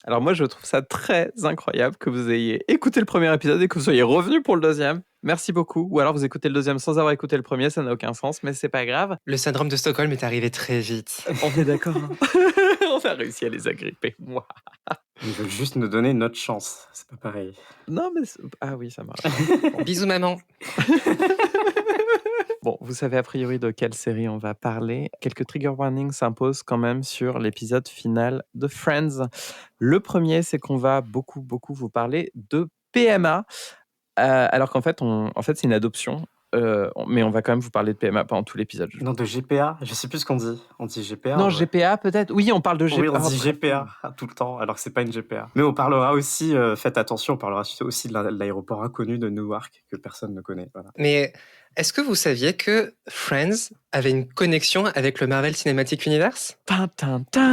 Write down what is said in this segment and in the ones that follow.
Alors moi, je trouve ça très incroyable que vous ayez écouté le premier épisode et que vous soyez revenu pour le deuxième. Merci beaucoup. Ou alors vous écoutez le deuxième sans avoir écouté le premier, ça n'a aucun sens, mais c'est pas grave. Le syndrome de Stockholm est arrivé très vite. On est d'accord. Hein. On a réussi à les agripper. Moi. Ils veulent juste nous donner notre chance. C'est pas pareil. Non, mais... Ah oui, ça marche. Bisous maman. Bon, vous savez a priori de quelle série on va parler. Quelques trigger warnings s'imposent quand même sur l'épisode final de Friends. Le premier, c'est qu'on va beaucoup vous parler de PMA, alors qu'en fait, c'est une adoption. Mais on va quand même vous parler de PMA pendant tout l'épisode. Non, de GPA, je sais plus ce qu'on dit. On dit GPA. Non, ouais. GPA peut-être. Oui, on parle de GPA. Oui, on dit GPA tout le temps, alors que c'est pas une GPA. Mais on parlera aussi, faites attention, on parlera aussi de l'aéroport inconnu de Newark que personne ne connaît. Voilà. Mais est-ce que vous saviez que Friends avait une connexion avec le Marvel Cinematic Universe ? Tintin.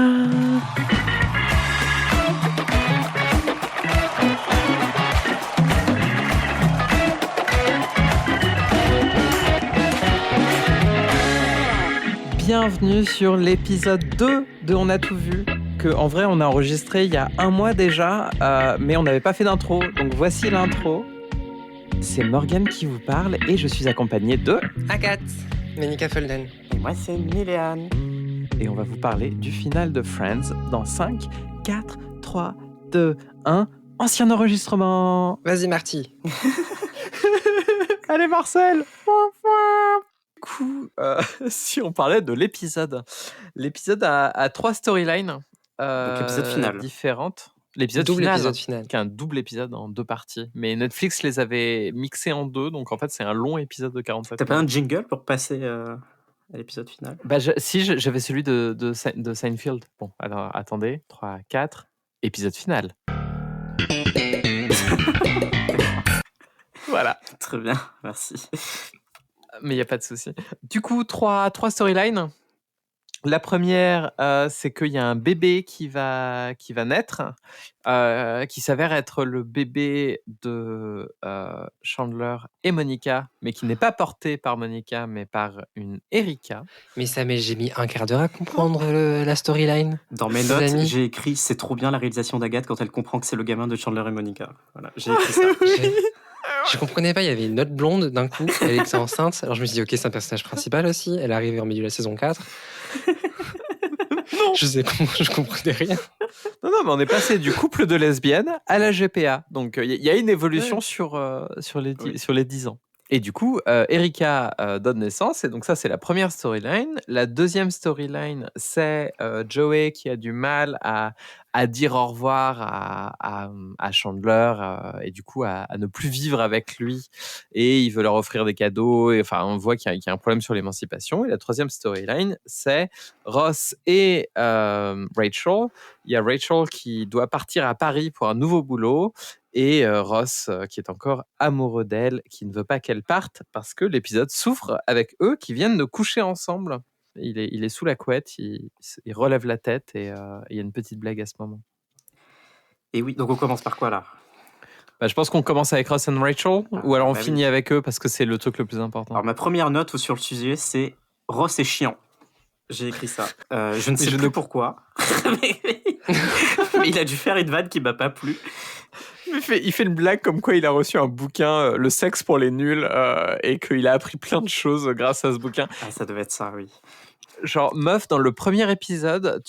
Bienvenue sur l'épisode 2 de On a tout vu, que en vrai on a enregistré il y a un mois déjà, mais on n'avait pas fait d'intro, donc voici l'intro. C'est Morgane qui vous parle et je suis accompagnée de... Agathe, Monica Folden. Et moi, c'est Miléane. Et on va vous parler du final de Friends dans 5, 4, 3, 2, 1, ancien enregistrement. Vas-y Marty. Allez Marcel. Du coup, si on parlait de l'épisode a 3 storylines Donc, épisode final. différentes. L'épisode Double final, épisode final. qui est un double épisode en 2 parties. Mais Netflix les avait mixés en 2, donc en fait c'est un long épisode de 47 T'as pas minutes. un jingle pour passer à l'épisode final? Bah, j'avais celui de Seinfeld. Bon, alors attendez, 3, 4, épisode final. Voilà. Très bien, merci. Mais il n'y a pas de souci. Du coup, 3 storylines. La première, c'est qu'il y a un bébé qui va naître, qui s'avère être le bébé de Chandler et Monica, mais qui n'est pas porté par Monica, mais par une Erika. Mais j'ai mis un quart d'heure à comprendre la storyline. Dans mes Les notes, amis. j'ai écrit « C'est trop bien la réalisation d'Agathe quand elle comprend que c'est le gamin de Chandler et Monica ». Voilà, j'ai écrit ça. Je comprenais pas, il y avait une autre blonde d'un coup, elle était enceinte. Alors je me suis dit, ok, c'est un personnage principal aussi. Elle est arrivée en milieu de la saison 4. Non. Je comprenais rien. Non, mais on est passé du couple de lesbiennes à la GPA. Donc, il y a une évolution sur les 10 ans. Et du coup, Erika donne naissance. Et donc, ça, c'est la première storyline. La deuxième storyline, c'est Joey qui a du mal à dire au revoir à Chandler et du coup, à ne plus vivre avec lui. Et il veut leur offrir des cadeaux. Et, enfin, on voit qu'il y a un problème sur l'émancipation. Et la troisième storyline, c'est Ross et Rachel. Il y a Rachel qui doit partir à Paris pour un nouveau boulot et Ross qui est encore amoureux d'elle, qui ne veut pas qu'elle parte parce que l'épisode souffre avec eux qui viennent de coucher ensemble. Il est sous la couette, il relève la tête et il y a une petite blague à ce moment. Et oui, donc on commence par quoi là? Bah, je pense qu'on commence avec Ross et Rachel ou alors on finit avec eux parce que c'est le truc le plus important. Alors ma première note sur le sujet, c'est Ross est chiant. J'ai écrit ça. Je ne sais plus pourquoi. mais il a dû faire une vanne qui m'a pas plu. Il fait une blague comme quoi il a reçu un bouquin, Le sexe pour les nuls, et qu'il a appris plein de choses grâce à ce bouquin. Ah, ça devait être ça, oui. Genre, meuf, dans le premier épisode,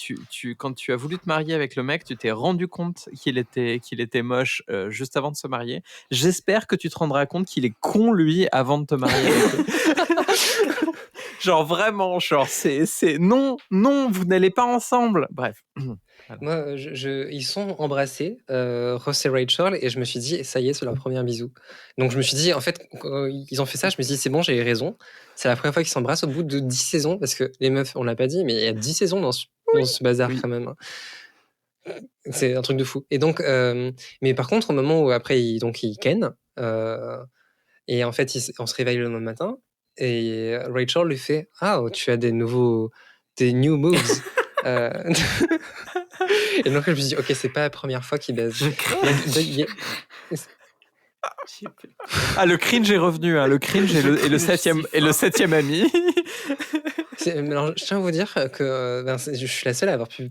quand tu as voulu te marier avec le mec, tu t'es rendu compte qu'il était moche juste avant de se marier. J'espère que tu te rendras compte qu'il est con, lui, avant de te marier. Genre, vraiment, c'est non, vous n'allez pas ensemble. Bref. Moi, ils sont embrassés, Ross et Rachel, et je me suis dit, ça y est, c'est leur premier bisou. Donc je me suis dit, en fait, quand ils ont fait ça, je me suis dit, c'est bon, j'ai raison. C'est la première fois qu'ils s'embrassent au bout de 10 saisons, parce que les meufs, on l'a pas dit, mais il y a 10 saisons dans ce bazar quand même. C'est un truc de fou. Et donc, mais par contre, au moment où après, ils ken, et en fait, on se réveille le lendemain matin, et Rachel lui fait, ah, tu as des new moves. Et donc je me suis dit, ok, c'est pas la première fois qu'il baise. Ah, le cringe est revenu, hein. Le cringe et le septième ami. Alors, je tiens à vous dire que je suis la seule à avoir pu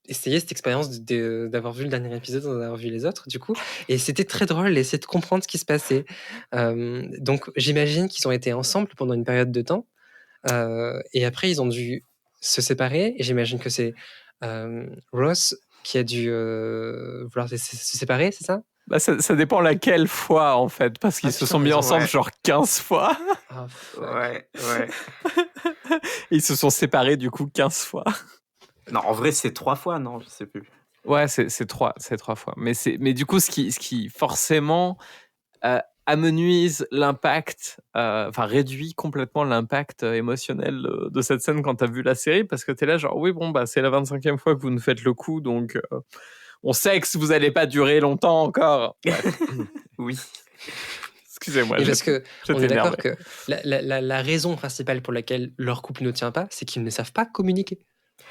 essayé cette expérience d'avoir vu le dernier épisode, d'en avoir vu les autres, du coup. Et c'était très drôle d'essayer de comprendre ce qui se passait. Donc, j'imagine qu'ils ont été ensemble pendant une période de temps. Et après, ils ont dû se séparer. Et j'imagine que c'est Ross qui a dû vouloir se séparer, c'est ça? Bah, ça dépend laquelle fois, en fait, parce qu'ils se sont mis ensemble genre 15 fois. Oh, ouais. Ils se sont séparés, du coup, 15 fois. Non, en vrai, c'est 3 fois, non, je sais plus. Ouais, c'est 3 fois. Mais du coup, ce qui forcément amenuise l'impact, réduit complètement l'impact émotionnel de cette scène quand t'as vu la série, parce que t'es là genre, oui, bon, bah, c'est la 25e fois que vous nous faites le coup, donc on sait que vous allez pas durer longtemps encore. Oui. Excusez-moi. Parce que on est d'accord que la raison principale pour laquelle leur couple ne tient pas, c'est qu'ils ne savent pas communiquer.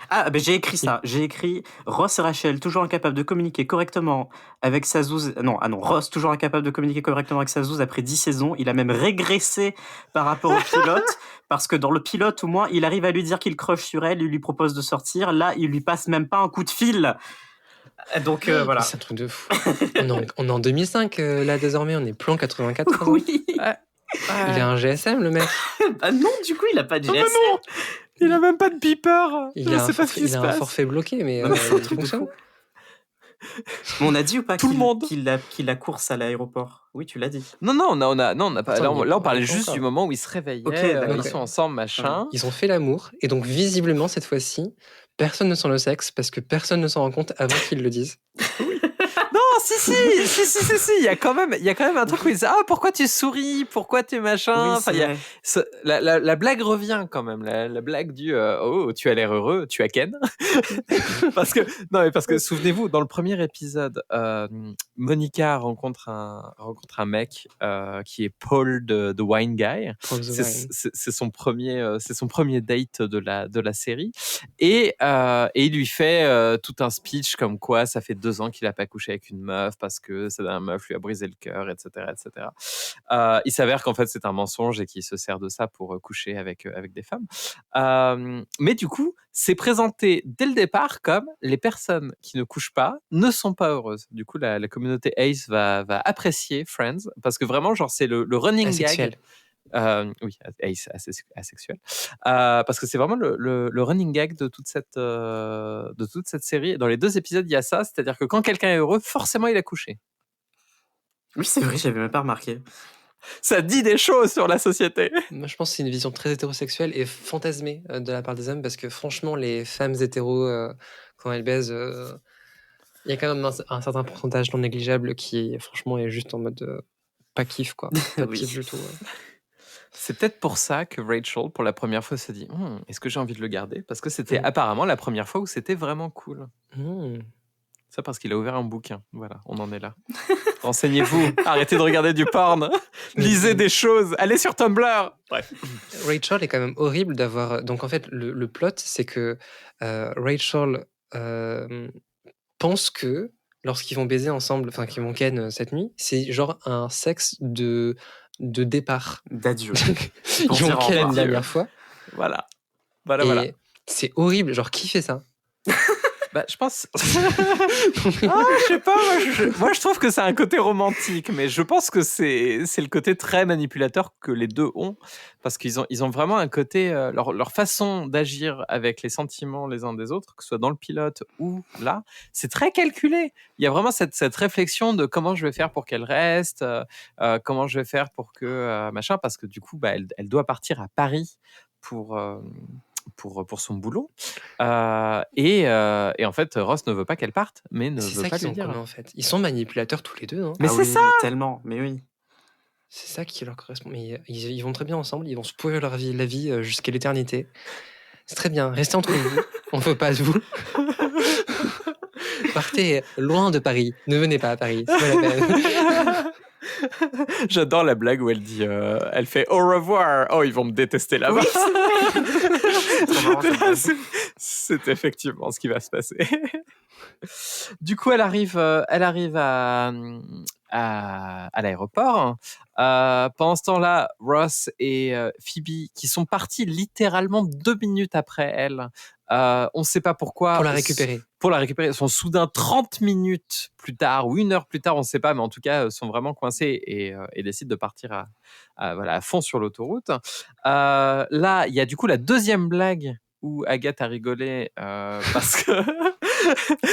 Ah, ben j'ai écrit ça. J'ai écrit Ross et Rachel toujours incapables de communiquer correctement avec Sazouz. Non, Ross toujours incapable de communiquer correctement avec Sazouz après 10 saisons. Il a même régressé par rapport au pilote parce que dans le pilote, au moins, il arrive à lui dire qu'il crush sur elle, il lui propose de sortir. Là, il lui passe même pas un coup de fil. Donc voilà. C'est un truc de fou. on est en 2005 là désormais, on n'est plus en 84. Oui. Il a un GSM le mec. Bah non, du coup, il a pas de GSM. Non. Il a même pas de beeper. Il a un forfait bloqué, mais il fonctionne. On a dit ou pas qu'il a course à l'aéroport? Oui, tu l'as dit. Non, on n'a pas. Attends, là, on parlait juste du moment où ils se réveillaient. Ils sont ensemble, machin. Ils ont fait l'amour, et donc visiblement cette fois-ci, personne ne sent le sexe parce que personne ne s'en rend compte avant qu'ils le disent. Non, si, il y a quand même un truc où ils disent pourquoi tu souris, pourquoi tu machin. La blague revient quand même, la blague du tu as l'air heureux, tu as Ken. parce que souvenez-vous, dans le premier épisode, Monica rencontre un mec qui est Paul the Wine Guy. C'est son premier date de la série, et il lui fait tout un speech comme quoi ça fait 2 ans qu'il a pas couché avec une meuf parce que cette meuf lui a brisé le cœur, etc. Il s'avère qu'en fait c'est un mensonge et qu'il se sert de ça pour coucher avec des femmes. Mais du coup, c'est présenté dès le départ comme les personnes qui ne couchent pas ne sont pas heureuses. Du coup, la communauté Ace va apprécier Friends parce que vraiment, genre, c'est le running gag. Oui, Ace asexuel. Parce que c'est vraiment le running gag de toute cette série. Dans les 2 épisodes, il y a ça, c'est-à-dire que quand quelqu'un est heureux, forcément il a couché. Oui, c'est vrai, j'avais même pas remarqué. Ça dit des choses sur la société. Moi, je pense que c'est une vision très hétérosexuelle et fantasmée de la part des hommes, parce que franchement, les femmes hétéros, quand elles baisent, il y a quand même un certain pourcentage non négligeable qui, franchement, est juste en mode pas kiff, quoi. Pas de kiff du tout. C'est peut-être pour ça que Rachel, pour la première fois, se dit est-ce que j'ai envie de le garder? Parce que c'était apparemment la première fois où c'était vraiment cool. Ça parce qu'il a ouvert un bouquin. Voilà, on en est là. Renseignez-vous, arrêtez de regarder du porn, lisez des choses, allez sur Tumblr. Bref. Rachel est quand même horrible d'avoir... Donc en fait, le plot, c'est que Rachel pense que lorsqu'ils vont baiser ensemble, enfin qu'ils vont ken cette nuit, c'est genre un sexe de départ. D'adieu. Ils vont ken la dernière fois. Voilà. C'est horrible, genre qui fait ça? Bah, je pense. Je sais pas. Moi, je trouve que c'est un côté romantique, mais je pense que c'est le côté très manipulateur que les deux ont, parce qu'ils ont vraiment un côté leur façon d'agir avec les sentiments les uns des autres, que ce soit dans le pilote ou là, c'est très calculé. Il y a vraiment cette réflexion de comment je vais faire pour qu'elle reste, comment je vais faire pour que machin, parce que du coup, bah, elle doit partir à Paris pour son boulot, et en fait Ross ne veut pas qu'elle parte, mais ne veut pas lui dire. En fait, ils sont manipulateurs tous les deux, hein. Mais c'est ça, tellement. Mais oui, c'est ça qui leur correspond. Mais ils vont très bien ensemble, ils vont se pourrir la vie jusqu'à l'éternité. C'est très bien, restez entre vous, on ne veut pas de vous. Partez loin de Paris, ne venez pas à Paris, c'est pas la peine. J'adore la blague où elle dit, elle fait au revoir. Oh, ils vont me détester là-bas. Oui, c'est effectivement ce qui va se passer. Du coup, elle arrive à à l'aéroport. Pendant ce temps-là, Ross et Phoebe, qui sont partis littéralement 2 minutes après elle, on ne sait pas pourquoi. Pour la récupérer. Pour la récupérer, sont soudain 30 minutes plus tard ou 1 heure plus tard, on ne sait pas, mais en tout cas, sont vraiment coincés et décident de partir à fond sur l'autoroute. Là, il y a du coup la deuxième blague où Agathe a rigolé parce que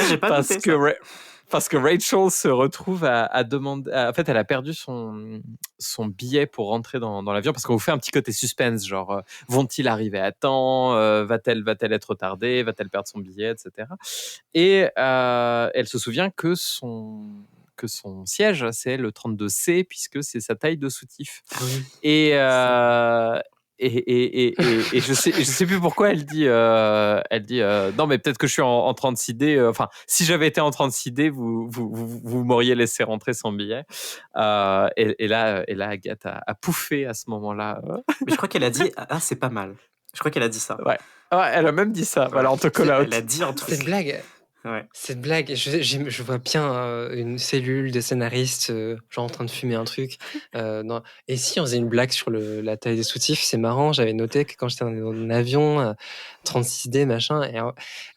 J'ai pas parce noté que ça. parce que Rachel se retrouve à demander. En fait, elle a perdu son billet pour rentrer dans l'avion parce qu'on vous fait un petit côté suspense, genre vont-ils arriver à temps, va-t-elle être retardée, va-t-elle perdre son billet, etc. Et elle se souvient que son siège, c'est le 32C, puisque c'est sa taille de soutif. Ah oui. Et je sais plus pourquoi elle dit non, mais peut-être que je suis en 36D. Enfin, si j'avais été en 36D, vous m'auriez laissé rentrer sans billet. Et là, Agathe a pouffé à ce moment-là. Mais je crois qu'elle a dit c'est pas mal. Je crois qu'elle a dit ça. Ouais, elle a même dit ça. Voilà, on te call out. Elle a dit un truc. Cette blague. Ouais. Cette blague, je vois bien une cellule de scénaristes genre en train de fumer un truc. Et si on faisait une blague sur la taille des soutifs, c'est marrant. J'avais noté que quand j'étais dans un avion 36D machin, et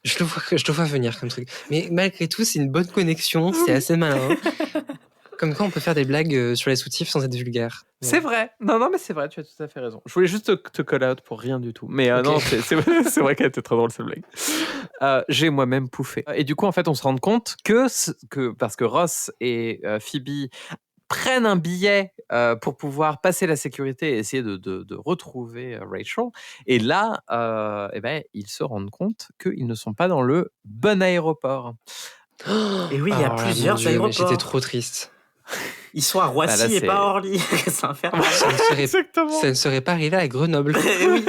je le vois venir comme truc. Mais malgré tout, c'est une bonne connexion, c'est assez malin. Comme quoi on peut faire des blagues sur les soutifs sans être vulgaire. C'est vrai. Non, mais c'est vrai, tu as tout à fait raison. Je voulais juste te call out pour rien du tout. Mais Ok. non, c'est vrai qu'elle était très drôle, cette blague. J'ai moi-même pouffé. Et du coup, en fait, on se rend compte que parce que Ross et Phoebe prennent un billet pour pouvoir passer la sécurité et essayer de retrouver Rachel. Et là, ils se rendent compte qu'ils ne sont pas dans le bon aéroport. Et oui, il y a plusieurs mon Dieu, mais aéroports. j'étais trop triste. Ils sont à Roissy Bah là, et c'est- pas à Orly. C'est infernal. Exactement. Ça ne serait pas arrivé à Grenoble. Eh oui.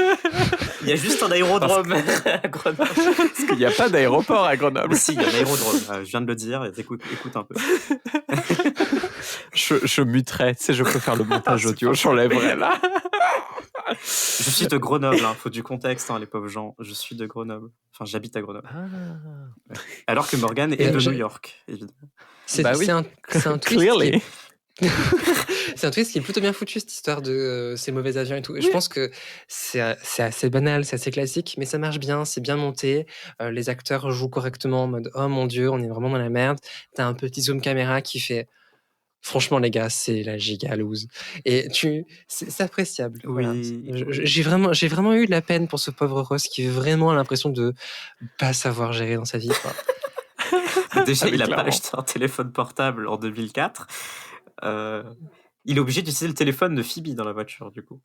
Il y a juste un aérodrome à Grenoble. Parce qu'il n'y a pas d'aéroport à Grenoble. Mais si, il y a un aérodrome. Je viens de le dire. Écoute un peu. Je muterai, tu sais, je peux faire le montage audio, j'enlèverai là. Je suis de Grenoble. Faut du contexte, les pauvres gens. Je suis de Grenoble. Enfin, j'habite à Grenoble. Alors que Morgane est de New York, évidemment. C'est oui. un twist Clearly. c'est un twist qui est plutôt bien foutu, cette histoire de ces mauvais avions et tout. Et je pense que c'est assez banal, c'est assez classique, mais ça marche bien, c'est bien monté. Les acteurs jouent correctement en mode oh mon dieu, on est vraiment dans la merde. T'as un petit zoom caméra qui fait franchement les gars, c'est la giga loose. Et c'est appréciable. Oui. Voilà. J'ai vraiment eu de la peine pour ce pauvre Ross qui vraiment a l'impression de pas savoir gérer dans sa vie, quoi. Déjà, il a pas clairement. acheté un téléphone portable en 2004. Il est obligé d'utiliser le téléphone de Phoebe dans la voiture, du coup.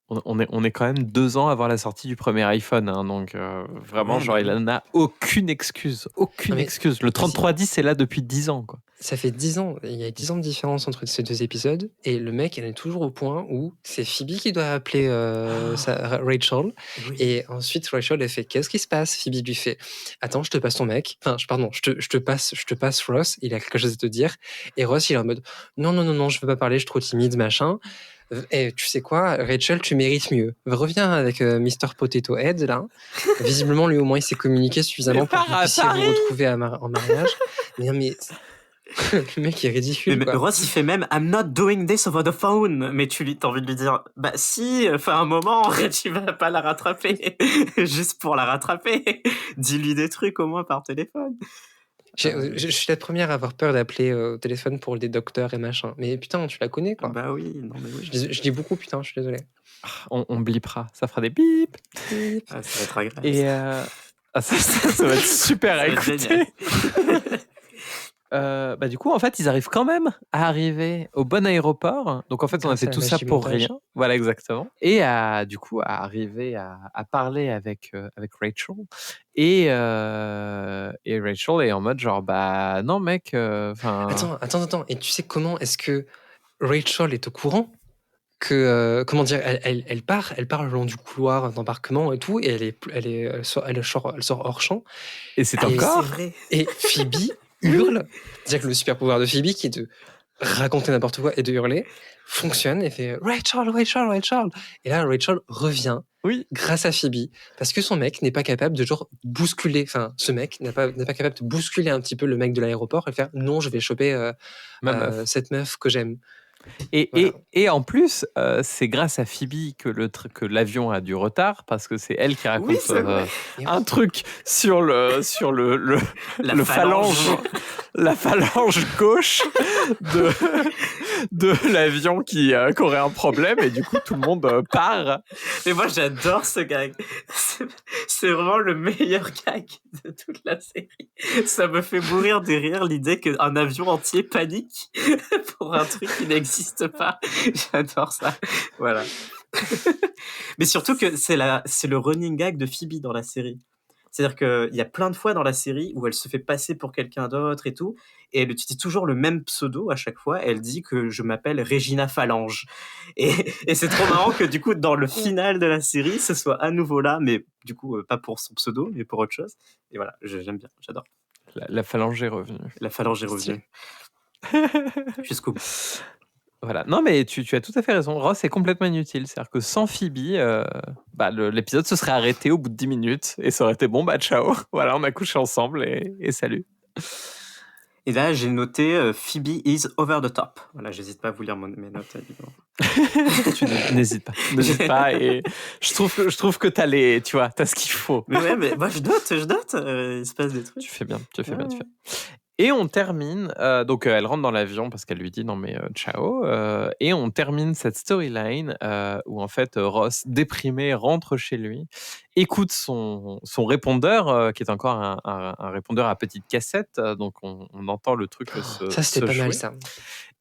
On est quand même 2 ans avant la sortie du premier iPhone, hein, donc vraiment, Ouais, genre, mais il n'a aucune excuse. Aucune Non, mais excuse. Le 3310 est là depuis 10 ans, quoi. Ça fait 10 ans, il y a 10 ans de différence entre ces deux épisodes, et le mec, il est toujours au point où c'est Phoebe qui doit appeler Rachel, Oui. et ensuite Rachel, elle fait qu'est-ce qui se passe? Phoebe lui fait attends, je te passe ton mec, enfin, je te passe Ross, il a quelque chose à te dire, et Ross, il est en mode non, je veux pas parler, je suis trop timide, machin. Et tu sais quoi, Rachel, tu mérites mieux. Reviens avec Mr. Potato Head, là. Visiblement, lui, au moins, il s'est communiqué suffisamment pour que vous puissiez vous retrouver en mariage. Mais non, mais le mec est ridicule. Mais quoi. Ross, il fait même I'm not doing this over the phone. Mais t'as envie de lui dire bah si, enfin un moment, tu vas pas la rattraper. Juste pour la rattraper. Dis-lui des trucs au moins par téléphone. Je suis la première à avoir peur d'appeler au téléphone pour des docteurs et machin. Mais putain, tu la connais, quoi. Bah oui, non mais oui. Je dis beaucoup, putain, je suis désolé. On blipera, ça fera des bip. Ah, ça va être agréable. Et ça va être super à Ça va être écouter. Du coup, en fait, ils arrivent quand même à arriver au bon aéroport. Donc, en fait, on a Grâce fait à la tout ça magie pour montage. rien. Voilà, exactement. Et du coup, à arriver à parler avec Rachel. Et Rachel est en mode genre, bah non, mec. Attends. Et tu sais comment est-ce que Rachel est au courant que comment dire, elle part le long du couloir d'embarquement et tout, et elle sort hors champ. Et c'est Et encore. C'est vrai. Et Phoebe hurle, c'est-à-dire que le super pouvoir de Phoebe qui est de raconter n'importe quoi et de hurler, fonctionne et fait Rachel, Rachel, Rachel. Et là, Rachel revient Oui. grâce à Phoebe parce que son mec n'est pas capable de genre bousculer. Enfin, ce mec n'est pas capable de bousculer un petit peu le mec de l'aéroport et faire non, je vais choper Ma meuf. cette meuf que j'aime. Et, Voilà. et en plus, c'est grâce à Phoebe que l'avion a du retard parce que c'est elle qui raconte Oui, c'est vrai. un truc sur le La le phalange. la phalange gauche de l'avion qui aurait un problème et du coup tout le monde part. Mais moi, j'adore ce gag. C'est vraiment le meilleur gag de toute la série. Ça me fait mourir de rire l'idée qu'un avion entier panique pour un truc qui n'existe pas. J'adore ça. Voilà. Mais surtout que c'est le running gag de Phoebe dans la série. C'est-à-dire qu'il y a plein de fois dans la série où elle se fait passer pour quelqu'un d'autre et tout, et elle utilise toujours le même pseudo à chaque fois. Elle dit que je m'appelle Regina Phalange. Et c'est trop marrant que du coup, dans le final de la série, ce soit à nouveau là, mais du coup, pas pour son pseudo, mais pour autre chose. Et voilà, j'aime bien, j'adore. La phalange est revenue. La Phalange est revenue. Jusqu'au bout. Voilà. Non, mais tu as tout à fait raison. Ross est complètement inutile. C'est-à-dire que sans Phoebe, l'épisode se serait arrêté au bout de 10 minutes et ça aurait été bon, bah ciao. Voilà, on a couché ensemble et salut. Et là, j'ai noté Phoebe is over the top. Voilà, j'hésite pas à vous lire mes notes, évidemment. Tu n'hésites pas. N'hésite pas. Et je trouve que t'as ce qu'il faut. Mais ouais, mais moi, je note. Il se passe des trucs. Tu fais bien. Et on termine, donc elle rentre dans l'avion parce qu'elle lui dit non mais ciao, et on termine cette storyline où en fait Ross, déprimé, rentre chez lui, écoute son répondeur qui est encore un répondeur à petite cassette, donc on entend le truc Ça, c'était pas jouer. mal, ça.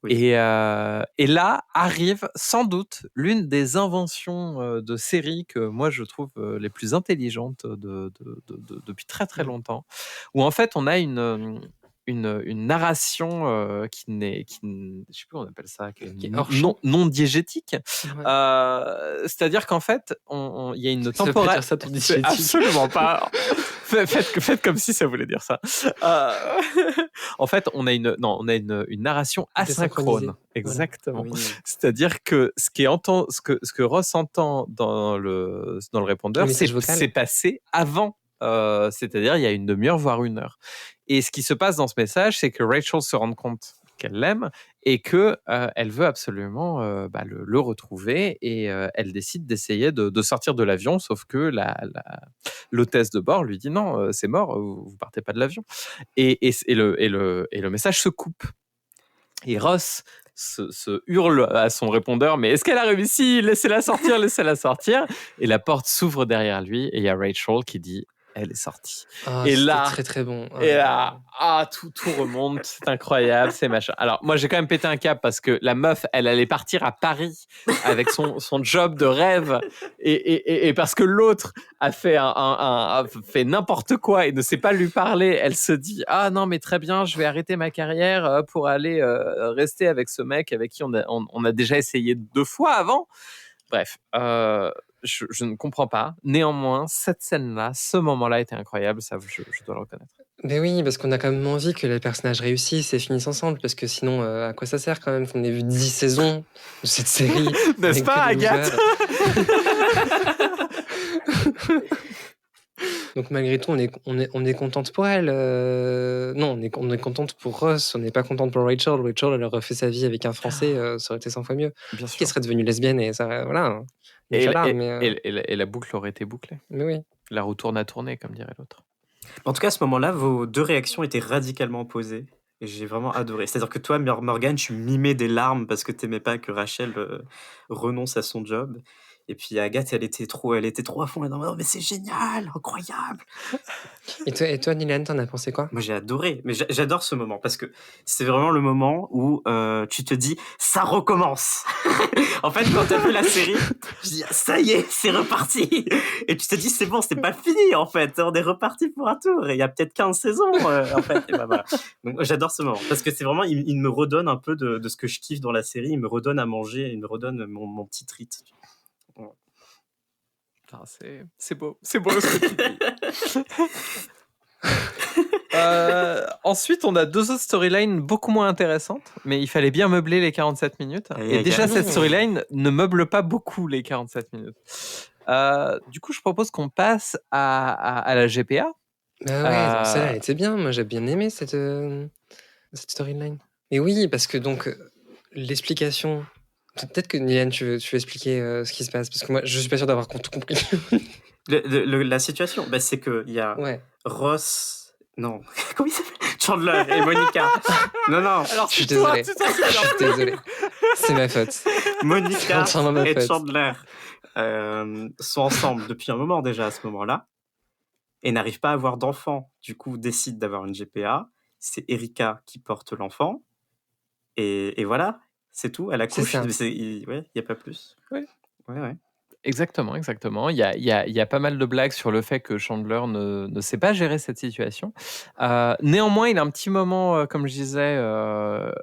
Oui. Et là arrive sans doute l'une des inventions de série que moi je trouve les plus intelligentes depuis très très longtemps, où en fait on a une narration qui je sais plus comment on appelle ça, qui Qui est est hors champ. non diégétique. Ouais. C'est-à-dire qu'en fait, il y a une Ça veut pas temporalité. dire ça, ton diégétique. Absolument pas. Faites comme si ça voulait dire ça. En fait, on a une narration Désynchronisée. asynchrone. Exactement. Oui. C'est-à-dire que ce que Ross entend dans le répondeur, Le message vocal. c'est passé avant. C'est-à-dire il y a une demi-heure voire une heure. Et ce qui se passe dans ce message, c'est que Rachel se rend compte qu'elle l'aime et que elle veut absolument le retrouver, et elle décide d'essayer de sortir de l'avion, sauf que l'hôtesse de bord lui dit non, c'est mort, vous partez pas de l'avion, et le message se coupe. Et Ross se hurle à son répondeur, mais est-ce qu'elle a réussi? Laissez-la sortir. Et la porte s'ouvre derrière lui et il y a Rachel qui dit elle est sortie. Ah, Et c'était là- très très bon. Et là, tout remonte, c'est incroyable, c'est machin. Alors, moi, j'ai quand même pété un câble parce que la meuf, elle allait partir à Paris avec son job de rêve, et parce que l'autre a fait a fait n'importe quoi et ne sait pas lui parler, elle se dit ah non mais très bien, je vais arrêter ma carrière pour aller rester avec ce mec avec qui on a déjà essayé 2 fois avant. Bref, je ne comprends pas. Néanmoins, cette scène-là, ce moment-là était incroyable, ça je dois le reconnaître. Mais oui, parce qu'on a quand même envie que les personnages réussissent et finissent ensemble, parce que sinon, à quoi ça sert quand même qu'on ait vu 10 saisons de cette série? N'est-ce avec pas, que des Agathe? losers. Donc malgré tout, on est contente pour elle. Non, on est contente pour Ross, on n'est pas contente pour Rachel. Rachel, elle aurait refait sa vie avec un Français, ça aurait été 100 fois mieux. Bien Qui sûr. serait devenue lesbienne et ça, voilà. Et Inch'Allah, mais la boucle aurait été bouclée. oui. La roue tourne à tourner, comme dirait l'autre. En tout cas, à ce moment-là, vos deux réactions étaient radicalement opposées. Et j'ai vraiment adoré. C'est-à-dire que toi, Morgane, tu mimais des larmes parce que t'aimais pas que Rachel renonce à son job. Et puis Agathe, elle était trop à fond. Elle disait, non, mais c'est génial, incroyable. Et toi, Dylan, t'en as pensé quoi? Moi, j'ai adoré. Mais j'adore ce moment parce que c'est vraiment le moment où tu te dis, ça recommence. En fait, quand t'as vu la série, je dis, ça y est, c'est reparti. Et tu te dis, c'est bon, c'est pas fini, en fait. On est reparti pour un tour. Et il y a peut-être 15 saisons, en fait. Et ben, voilà. Donc, j'adore ce moment parce que c'est vraiment, il me redonne un peu de ce que je kiffe dans la série. Il me redonne à manger. Il me redonne mon petit treat. C'est beau ce que tu dis. Ensuite, on a 2 autres storylines beaucoup moins intéressantes, mais il fallait bien meubler les 47 minutes. Aïe, Et aïe, déjà, aïe. cette storyline ne meuble pas beaucoup les 47 minutes. Du coup, je propose qu'on passe à la GPA. Ah ouais, donc celle-là, elle était bien. Moi, j'ai bien aimé cette storyline. Et oui, parce que donc, l'explication. Peut-être que Nilane, tu veux expliquer ce qui se passe, parce que moi, je suis pas sûr d'avoir tout compris. La situation, bah, c'est qu'il y a Ouais. Ross. Non, comment il s'appelle Chandler et Monica. Non. Alors, Je suis c'est toi, désolé. tu t'en Je souviens suis désolé. C'est ma faute. Monica Entièrement ma et faute. Chandler sont ensemble depuis un moment déjà à ce moment-là et n'arrivent pas à avoir d'enfant. Du coup, décident d'avoir une GPA. C'est Erika qui porte l'enfant. Et voilà, c'est tout. Elle accouche. ça. Il n'y a pas plus. Oui. Ouais. Exactement. Il y a pas mal de blagues sur le fait que Chandler ne sait pas gérer cette situation. Néanmoins, il a un petit moment, comme je disais,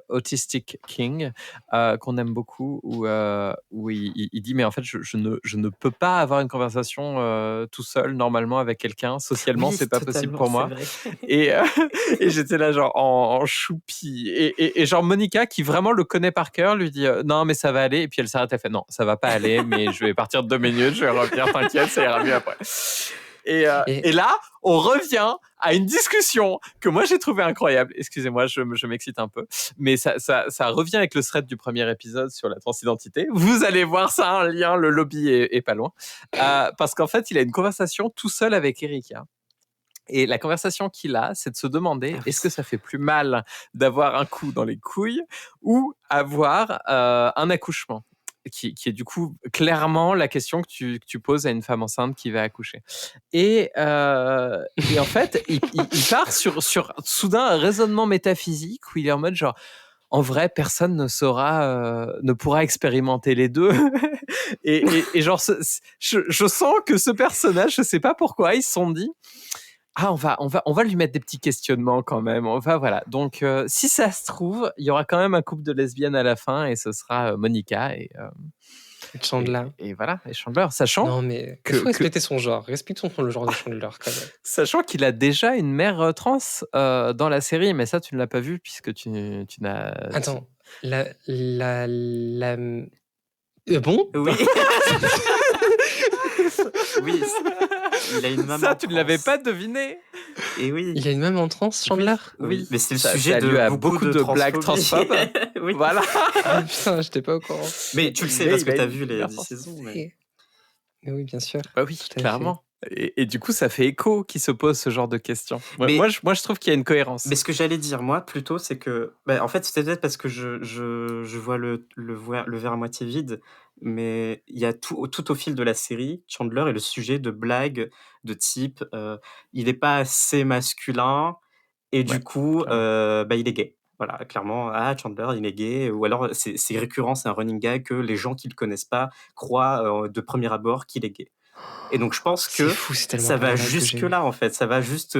Autistic King, qu'on aime beaucoup, où il dit, mais en fait, je ne peux pas avoir une conversation tout seul, normalement, avec quelqu'un. Socialement, Oui, c'est pas possible totalement, pour moi. c'est vrai. Et j'étais là genre en choupi et genre Monica qui vraiment le connaît par cœur lui dit non mais ça va aller et puis elle s'arrête, elle fait non ça va pas aller mais je vais partir de 2 minutes, je vais revenir, t'inquiète, ça ira mieux après. Et là on revient à une discussion que moi j'ai trouvé incroyable. Excusez-moi, je m'excite un peu, mais ça revient avec le thread du premier épisode sur la transidentité. Vous allez voir ça, un lien, le lobby est pas loin, parce qu'en fait il a une conversation tout seul avec Erika. Et la conversation qu'il a, c'est de se demander est-ce que ça fait plus mal d'avoir un coup dans les couilles ou avoir un accouchement, qui est du coup clairement la question que tu poses à une femme enceinte qui va accoucher. Et en fait, il part sur soudain un raisonnement métaphysique où il est en mode genre en vrai, personne ne pourra expérimenter les deux. et genre, je sens que ce personnage, je sais pas pourquoi, ils se sont dit on va lui mettre des petits questionnements quand même. Voilà. Donc, si ça se trouve, il y aura quand même un couple de lesbiennes à la fin et ce sera Monica et Chandler. Et voilà, et Chandler, sachant Non, mais il faut respecter son genre. Respectons le genre de Chandler quand même. Sachant qu'il a déjà une mère trans dans la série, mais ça, tu ne l'as pas vu puisque tu n'as. Attends, bon? Oui. Oui, il a une maman. Ça, tu ne l'avais pas deviné. Et oui. Il a une maman trans, Chandler? Oui, mais c'est le ça sujet de beaucoup de blagues transphobes. Oui. Voilà. Ah, putain, j'étais pas au courant. Mais tu le sais parce que t'as vu les 10 saisons. Mais oui, bien sûr. Bah oui, clairement. Et du coup, ça fait écho qui se pose ce genre de questions. Moi, je trouve qu'il y a une cohérence. Mais ce que j'allais dire, moi, plutôt, c'est que... en fait, c'est peut-être parce que je vois le verre à moitié vide, mais il y a tout au fil de la série, Chandler est le sujet de blagues de type il n'est pas assez masculin, et du coup, il est gay. Voilà, clairement, Chandler, il est gay. Ou alors, c'est récurrent, c'est un running gag que les gens qui le connaissent pas croient de premier abord qu'il est gay. Et donc, je pense que ça va jusque-là, en fait. Ça va juste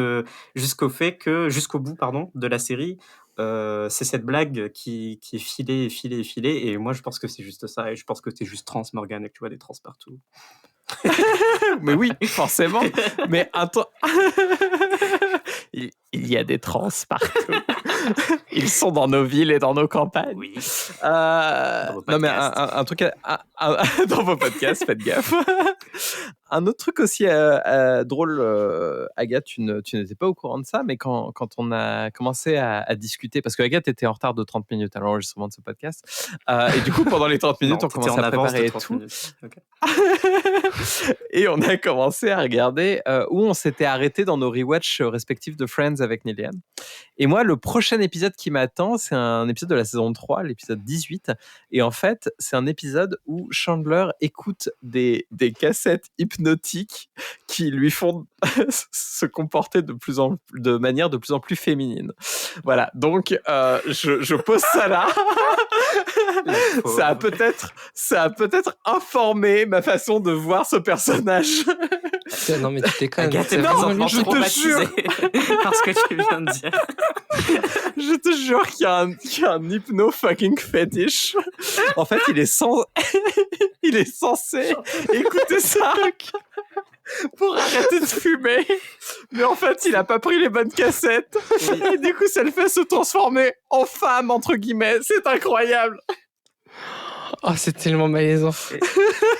jusqu'au bout, de la série. C'est cette blague qui est filée. Et moi, je pense que c'est juste ça. Et je pense que t'es juste trans, Morgane, et que tu vois des trans partout. Mais oui, forcément. Mais attends. Il y a des trans partout. Ils sont dans nos villes et dans nos campagnes. Oui. Non, mais un truc dans vos podcasts, faites gaffe. Un autre truc aussi drôle, Agathe, tu n'étais pas au courant de ça, mais quand on a commencé à discuter, parce que Agathe était en retard de 30 minutes à l'enregistrement de ce podcast, et du coup, pendant les 30 minutes, on commençait à préparer et tout. Okay. Et on a commencé à regarder où on s'était arrêté dans nos rewatch respectifs de Friends avec Niliane. Et moi, le prochain épisode qui m'attend, c'est un épisode de la saison 3, l'épisode 18. Et en fait, c'est un épisode où Chandler écoute des cassettes hypnotiques qui lui font se comporter de manière de plus en plus féminine. Voilà, donc je pose ça là. Ça a peut-être informé ma façon de voir ce personnage. Non, mais tu t'es quand même... Agathe est présentement traumatisée par ce que tu viens de dire. Je te jure qu'il y a un hypno fucking fétiche. En fait, il est censé écouter ça. pour arrêter de fumer. Mais en fait, il a pas pris les bonnes cassettes. Oui. Et du coup, ça le fait se transformer en femme, entre guillemets. C'est incroyable. Oh, c'est tellement malaisant.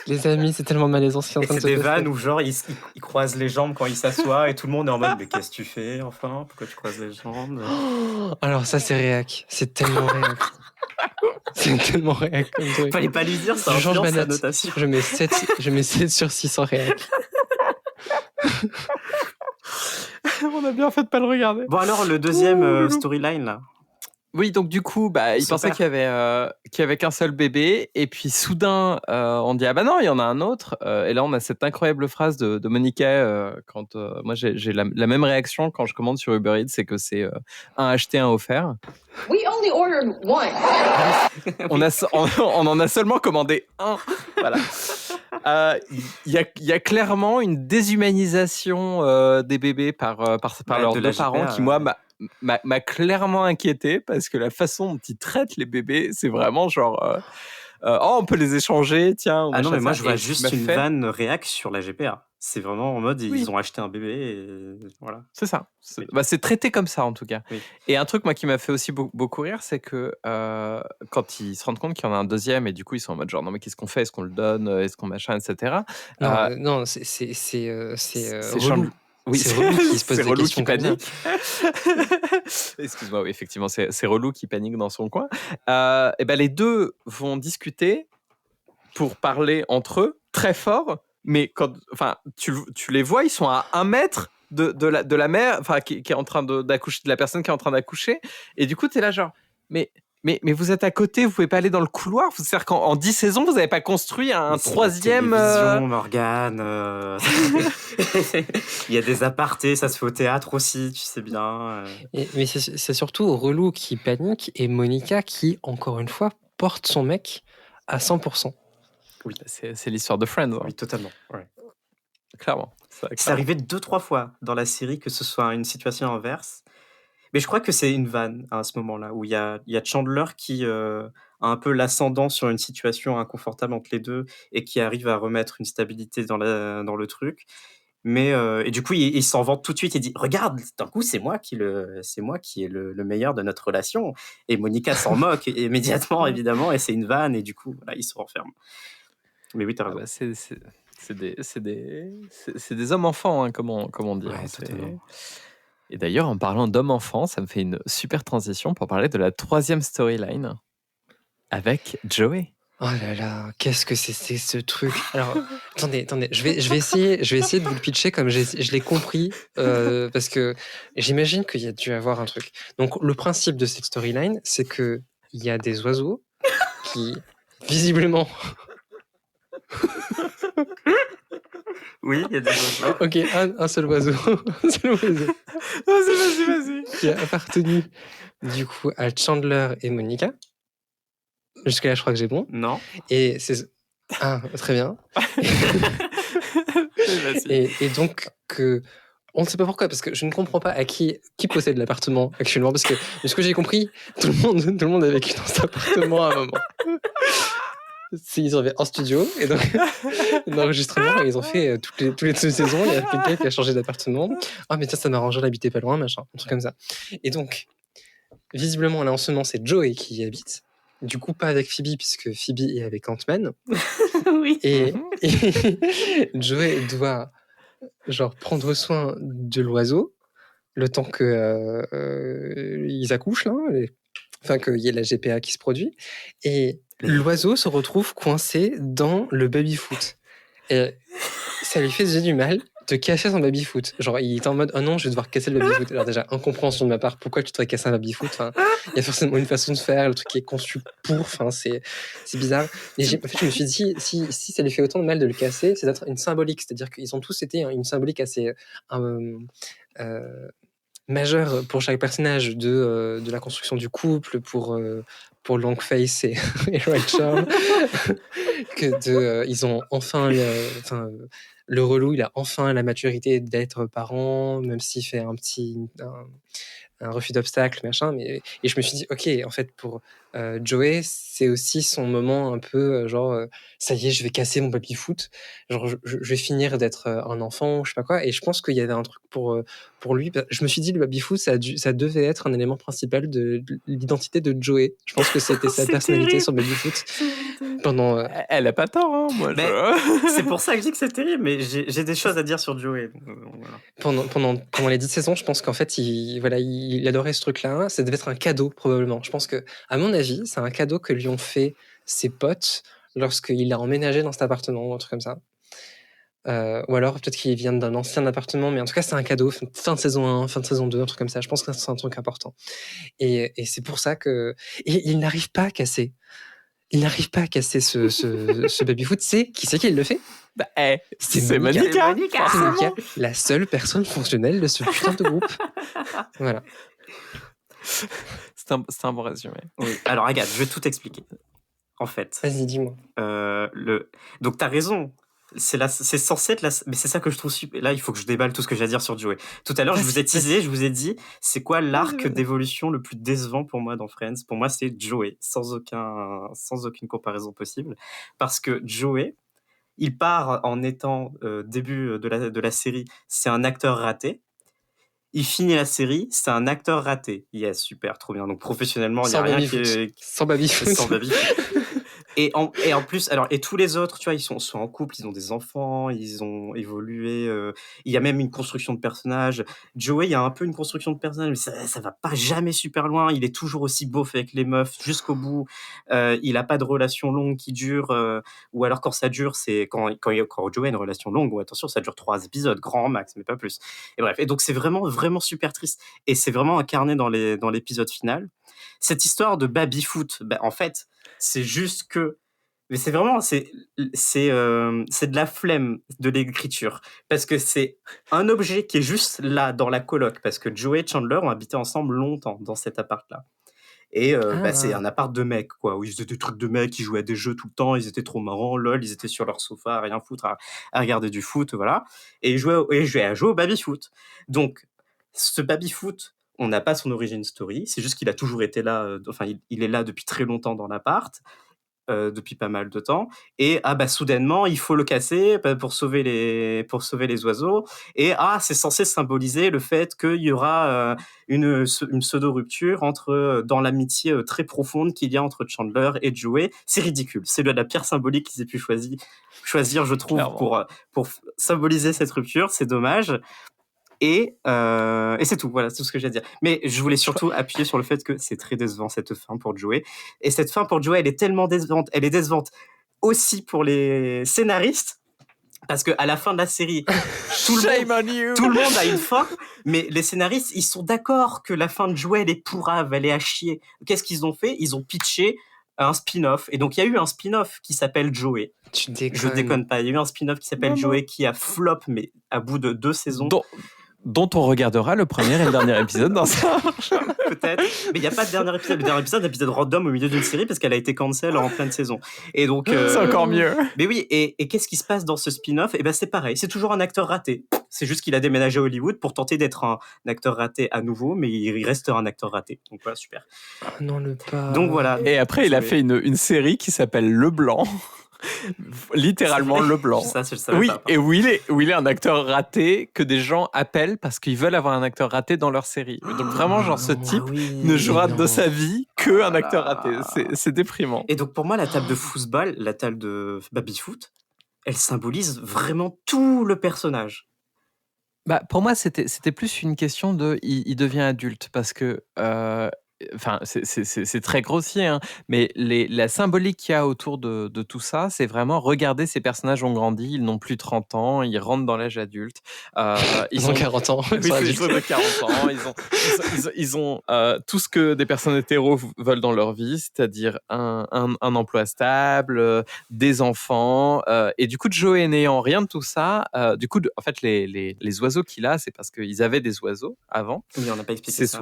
Les amis, c'est tellement malaisant ce qui est en Et train de c'est se des passer. vannes où genre il croise les jambes quand il s'assoit et tout le monde est en mode mais qu'est-ce que tu fais enfin? Pourquoi tu croises les jambes? Oh, alors ça, c'est réac. C'est tellement réac. C'est tellement réac comme truc. Fallait pas lui dire, ça Je change influence ma sa note. notation. Je mets 7 sur 6 en réac. On a bien fait de pas le regarder. Bon alors le deuxième Ouh, loulou. storyline là. Oui, donc du coup, il Super. pensait qu'il y avait qu'un seul bébé, et puis soudain, on dit ah bah non, il y en a un autre. Et là, on a cette incroyable phrase de Monica quand moi j'ai la même réaction quand je commande sur Uber Eats, c'est que c'est un acheté, un offert. We only ordered one. On en a seulement commandé un. Voilà. Il y a clairement une déshumanisation des bébés par leurs de la deux parents GPA, qui, moi, m'a clairement inquiété, parce que la façon dont ils traitent les bébés, c'est vraiment genre oh, on peut les échanger, tiens. ou Ah non machin, mais moi ça. je vois Et juste m'a une fait- vanne réac sur la GPA. C'est vraiment en mode Oui. ils ont acheté un bébé et voilà. C'est ça. Oui. C'est traité comme ça, en tout cas. Oui. Et un truc, moi, qui m'a fait aussi beaucoup rire, c'est que quand ils se rendent compte qu'il y en a un deuxième, et du coup, ils sont en mode genre, non, mais qu'est-ce qu'on fait? Est-ce qu'on le donne? Est-ce qu'on machin, etc. Non, c'est c'est relou. Chandler. Oui, C'est relou qui se pose c'est des relou questions qui comme ça. panique. Excuse-moi, oui, effectivement, c'est relou qui panique dans son coin. Et ben les deux vont discuter pour parler entre eux très fort, mais tu les vois, ils sont à 1 mètre de la mère, enfin qui est en train d'accoucher, de la personne qui est en train d'accoucher, et du coup t'es là genre mais vous êtes à côté, vous pouvez pas aller dans le couloir. C'est-à-dire qu'en 10 saisons, vous n'avez pas construit un Mais c'est la troisième. télévision, Morgane. Il y a des apartés, ça se fait au théâtre aussi, tu sais bien. Mais c'est surtout relou qui panique et Monica qui, encore une fois, porte son mec à 100%. Oui, C'est l'histoire de Friends, hein, oui, totalement. Ouais. clairement. C'est arrivé 2-3 fois dans la série que ce soit une situation inverse. Mais je crois que c'est une vanne à ce moment-là, où il y a Chandler qui a un peu l'ascendant sur une situation inconfortable entre les deux et qui arrive à remettre une stabilité dans le truc. Mais et du coup, il s'en vante tout de suite et dit regarde, d'un coup, c'est moi qui est le meilleur de notre relation. Et Monica s'en moque immédiatement, évidemment, et c'est une vanne, et du coup, voilà, il se renferme. Mais oui, t'as raison. C'est des hommes-enfants, hein, comme on dit. Ouais, hein, totalement. Et d'ailleurs, en parlant d'hommes-enfants, ça me fait une super transition pour parler de la troisième storyline avec Joey. Oh là là, qu'est-ce que c'est ce truc? Alors, attendez, je vais essayer de vous le pitcher comme je l'ai compris, parce que j'imagine qu'il y a dû avoir un truc. Donc, le principe de cette storyline, c'est que il y a des oiseaux qui, visiblement, Oui, il y a des oiseaux. ok, un seul oiseau, un seul oiseau Vas-y. qui a appartenu du coup à Chandler et Monica. Jusque-là, je crois que j'ai bon. Non. Et c'est très bien. Vas-y. Et donc que on ne sait pas pourquoi, parce que je ne comprends pas à qui possède l'appartement actuellement, parce que de ce que j'ai compris, tout le monde a vécu dans cet appartement à un moment. Ils avaient un studio et donc l'enregistrement, ils ont fait toutes les 2 saisons. Il y a quelqu'un qui a changé d'appartement. Ah mais ça m'arrangerait d'habiter pas loin, machin, un truc comme ça. Et donc visiblement là en ce moment c'est Joey qui y habite. Du coup pas avec Phoebe puisque Phoebe est avec Ant-Man. Oui. Et Joey doit genre prendre soin de l'oiseau le temps que ils accouchent là, enfin qu'il y ait la GPA qui se produit, et l'oiseau se retrouve coincé dans le baby-foot. Et ça lui fait déjà du mal de casser son baby-foot. Genre, il est en mode, oh non, je vais devoir casser le baby-foot. Alors déjà, incompréhension de ma part, pourquoi tu devrais casser un baby-foot? Enfin, il y a forcément une façon de faire, le truc qui est conçu pour, enfin, c'est bizarre. Et en fait, je me suis dit, si ça lui fait autant de mal de le casser, c'est d'être une symbolique. C'est-à-dire qu'ils ont tous été une symbolique assez majeure pour chaque personnage de la construction du couple, pour Longface et Rachel. Ils ont enfin le relou, il a enfin la maturité d'être parent, même s'il fait un refus d'obstacle, machin. Et je me suis dit, ok, en fait, pour Joey, c'est aussi son moment un peu ça y est, je vais casser mon baby-foot. Genre, je vais finir d'être un enfant, je sais pas quoi. Et je pense qu'il y avait un truc pour lui. Je me suis dit, le baby-foot, ça devait être un élément principal de l'identité de Joey. Je pense que c'était sa C'est personnalité, terrible. son baby-foot. Pendant. Elle a pas tort, hein, moi. Mais c'est pour ça que je dis que c'est terrible, mais j'ai des choses à dire sur Joey. Voilà. Pendant les 10 saisons, je pense qu'en fait, il adorait ce truc-là. Ça devait être un cadeau, probablement. Je pense que, à mon avis, c'est un cadeau que lui ont fait ses potes lorsqu'il a emménagé dans cet appartement ou un truc comme ça. Ou alors, peut-être qu'il vient d'un ancien appartement, mais en tout cas, c'est un cadeau. Fin de saison 1, fin de saison 2, un truc comme ça. Je pense que c'est un truc important. Et c'est pour ça que. Et il n'arrive pas à casser. Il n'arrive pas à casser ce baby-foot. Qui c'est qui le fait? Bah, c'est Monica. C'est Monica, la seule personne fonctionnelle de ce putain de groupe. Voilà. C'est un bon résumé. Oui. Alors, regarde, je vais tout expliquer. En fait. Vas-y, dis-moi. Donc, t'as raison. C'est censé être mais c'est ça que je trouve super. Là, il faut que je déballe tout ce que j'ai à dire sur Joey. Tout à l'heure, je vous ai teasé, je vous ai dit, c'est quoi l'arc d'évolution le plus décevant pour moi dans Friends? Pour moi, c'est Joey, sans aucune comparaison possible. Parce que Joey, il part en étant, début de la série, c'est un acteur raté. Il finit la série, c'est un acteur raté. Yes, super, trop bien. Donc, professionnellement, il n'y a rien qui est... Sans baby-foot. Sans baby-foot. Et en plus, et tous les autres, tu vois, ils sont en couple, ils ont des enfants, ils ont évolué. Il y a même une construction de personnage. Joey, il y a un peu une construction de personnage, mais ça va pas jamais super loin. Il est toujours aussi beauf avec les meufs jusqu'au bout. Il a pas de relation longue qui dure, ou alors quand ça dure, c'est quand Joey a une relation longue. Ou attention, ça dure 3 épisodes, grand max, mais pas plus. Et bref, et donc c'est vraiment vraiment super triste. Et c'est vraiment incarné dans l'épisode final. Cette histoire de baby-foot, en fait, c'est juste que, mais c'est vraiment, c'est de la flemme de l'écriture, parce que c'est un objet qui est juste là dans la coloc, parce que Joey et Chandler ont habité ensemble longtemps dans cet appart-là. Et c'est un appart de mecs, quoi, où ils faisaient des trucs de mecs, ils jouaient à des jeux tout le temps, ils étaient trop marrants, lol, ils étaient sur leur sofa à rien foutre, à regarder du foot, voilà. Et ils jouaient au baby-foot. Donc, ce baby-foot, on n'a pas son origin story, c'est juste qu'il a toujours été là, il est là depuis très longtemps dans l'appart, depuis pas mal de temps, et soudainement il faut le casser pour sauver les oiseaux, et c'est censé symboliser le fait qu'il y aura une pseudo-rupture dans l'amitié très profonde qu'il y a entre Chandler et Joey. C'est ridicule, c'est la pire symbolique qu'ils aient pu choisir, je trouve, pour symboliser cette rupture. C'est dommage. Et c'est tout, voilà, c'est tout ce que j'ai à dire. Mais je voulais surtout appuyer sur le fait que c'est très décevant cette fin pour Joey. Et cette fin pour Joey, elle est tellement décevante. Elle est décevante aussi pour les scénaristes, parce qu'à la fin de la série, tout le monde a une fin, mais les scénaristes, ils sont d'accord que la fin de Joey, elle est pourrave, elle est à chier. Qu'est-ce qu'ils ont fait? Ils ont pitché un spin-off. Et donc, il y a eu un spin-off qui s'appelle Joey. Je déconne pas. Il y a eu un spin-off qui s'appelle Joey qui a flop, mais à bout de 2 saisons. Dont on regardera le premier et le dernier épisode dans ça. Peut-être, mais il n'y a pas de dernier épisode. Le dernier épisode, l'épisode random au milieu d'une série, parce qu'elle a été cancel en pleine saison. Et donc, c'est encore mieux. Mais oui, et qu'est-ce qui se passe dans ce spin-off? C'est pareil, c'est toujours un acteur raté. C'est juste qu'il a déménagé à Hollywood pour tenter d'être un acteur raté à nouveau, mais il reste un acteur raté. Donc voilà, super. Non, le pas. Donc voilà. Et après, il a fait une série qui s'appelle Le Blanc. Littéralement Le Blanc. Ça, je savais pas. Et où il est un acteur raté que des gens appellent parce qu'ils veulent avoir un acteur raté dans leur série. Donc vraiment, ce type ne jouera de sa vie que un acteur raté. C'est déprimant. Et donc pour moi, la table de football, la table de baby-foot, elle symbolise vraiment tout le personnage. Pour moi, c'était plus une question de il devient adulte, parce que c'est très grossier, hein, mais la symbolique qu'il y a autour de tout ça, c'est vraiment, regardez, ces personnages ont grandi, ils n'ont plus 30 ans, ils rentrent dans l'âge adulte. Ils ont 40 ans. Oui, ils ont 40 ans. Ils ont tout ce que des personnes hétéros veulent dans leur vie, c'est-à-dire un emploi stable, des enfants. Et du coup, Joey n'ayant rien de tout ça, en fait, les oiseaux qu'il a, c'est parce qu'ils avaient des oiseaux avant. Oui, on n'a pas expliqué ça.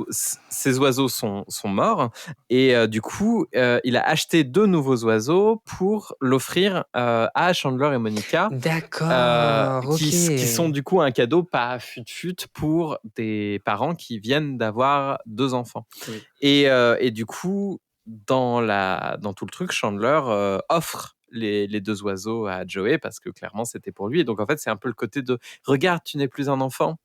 Ces oiseaux sont sont morts. Et du coup, il a acheté 2 nouveaux oiseaux pour l'offrir à Chandler et Monica. D'accord, Qui sont ok. du coup un cadeau pas fut pour des parents qui viennent d'avoir 2 enfants. Oui. Et du coup, dans tout le truc, Chandler offre les 2 oiseaux à Joey parce que clairement c'était pour lui. Et donc en fait, c'est un peu le côté de regarde, tu n'es plus un enfant.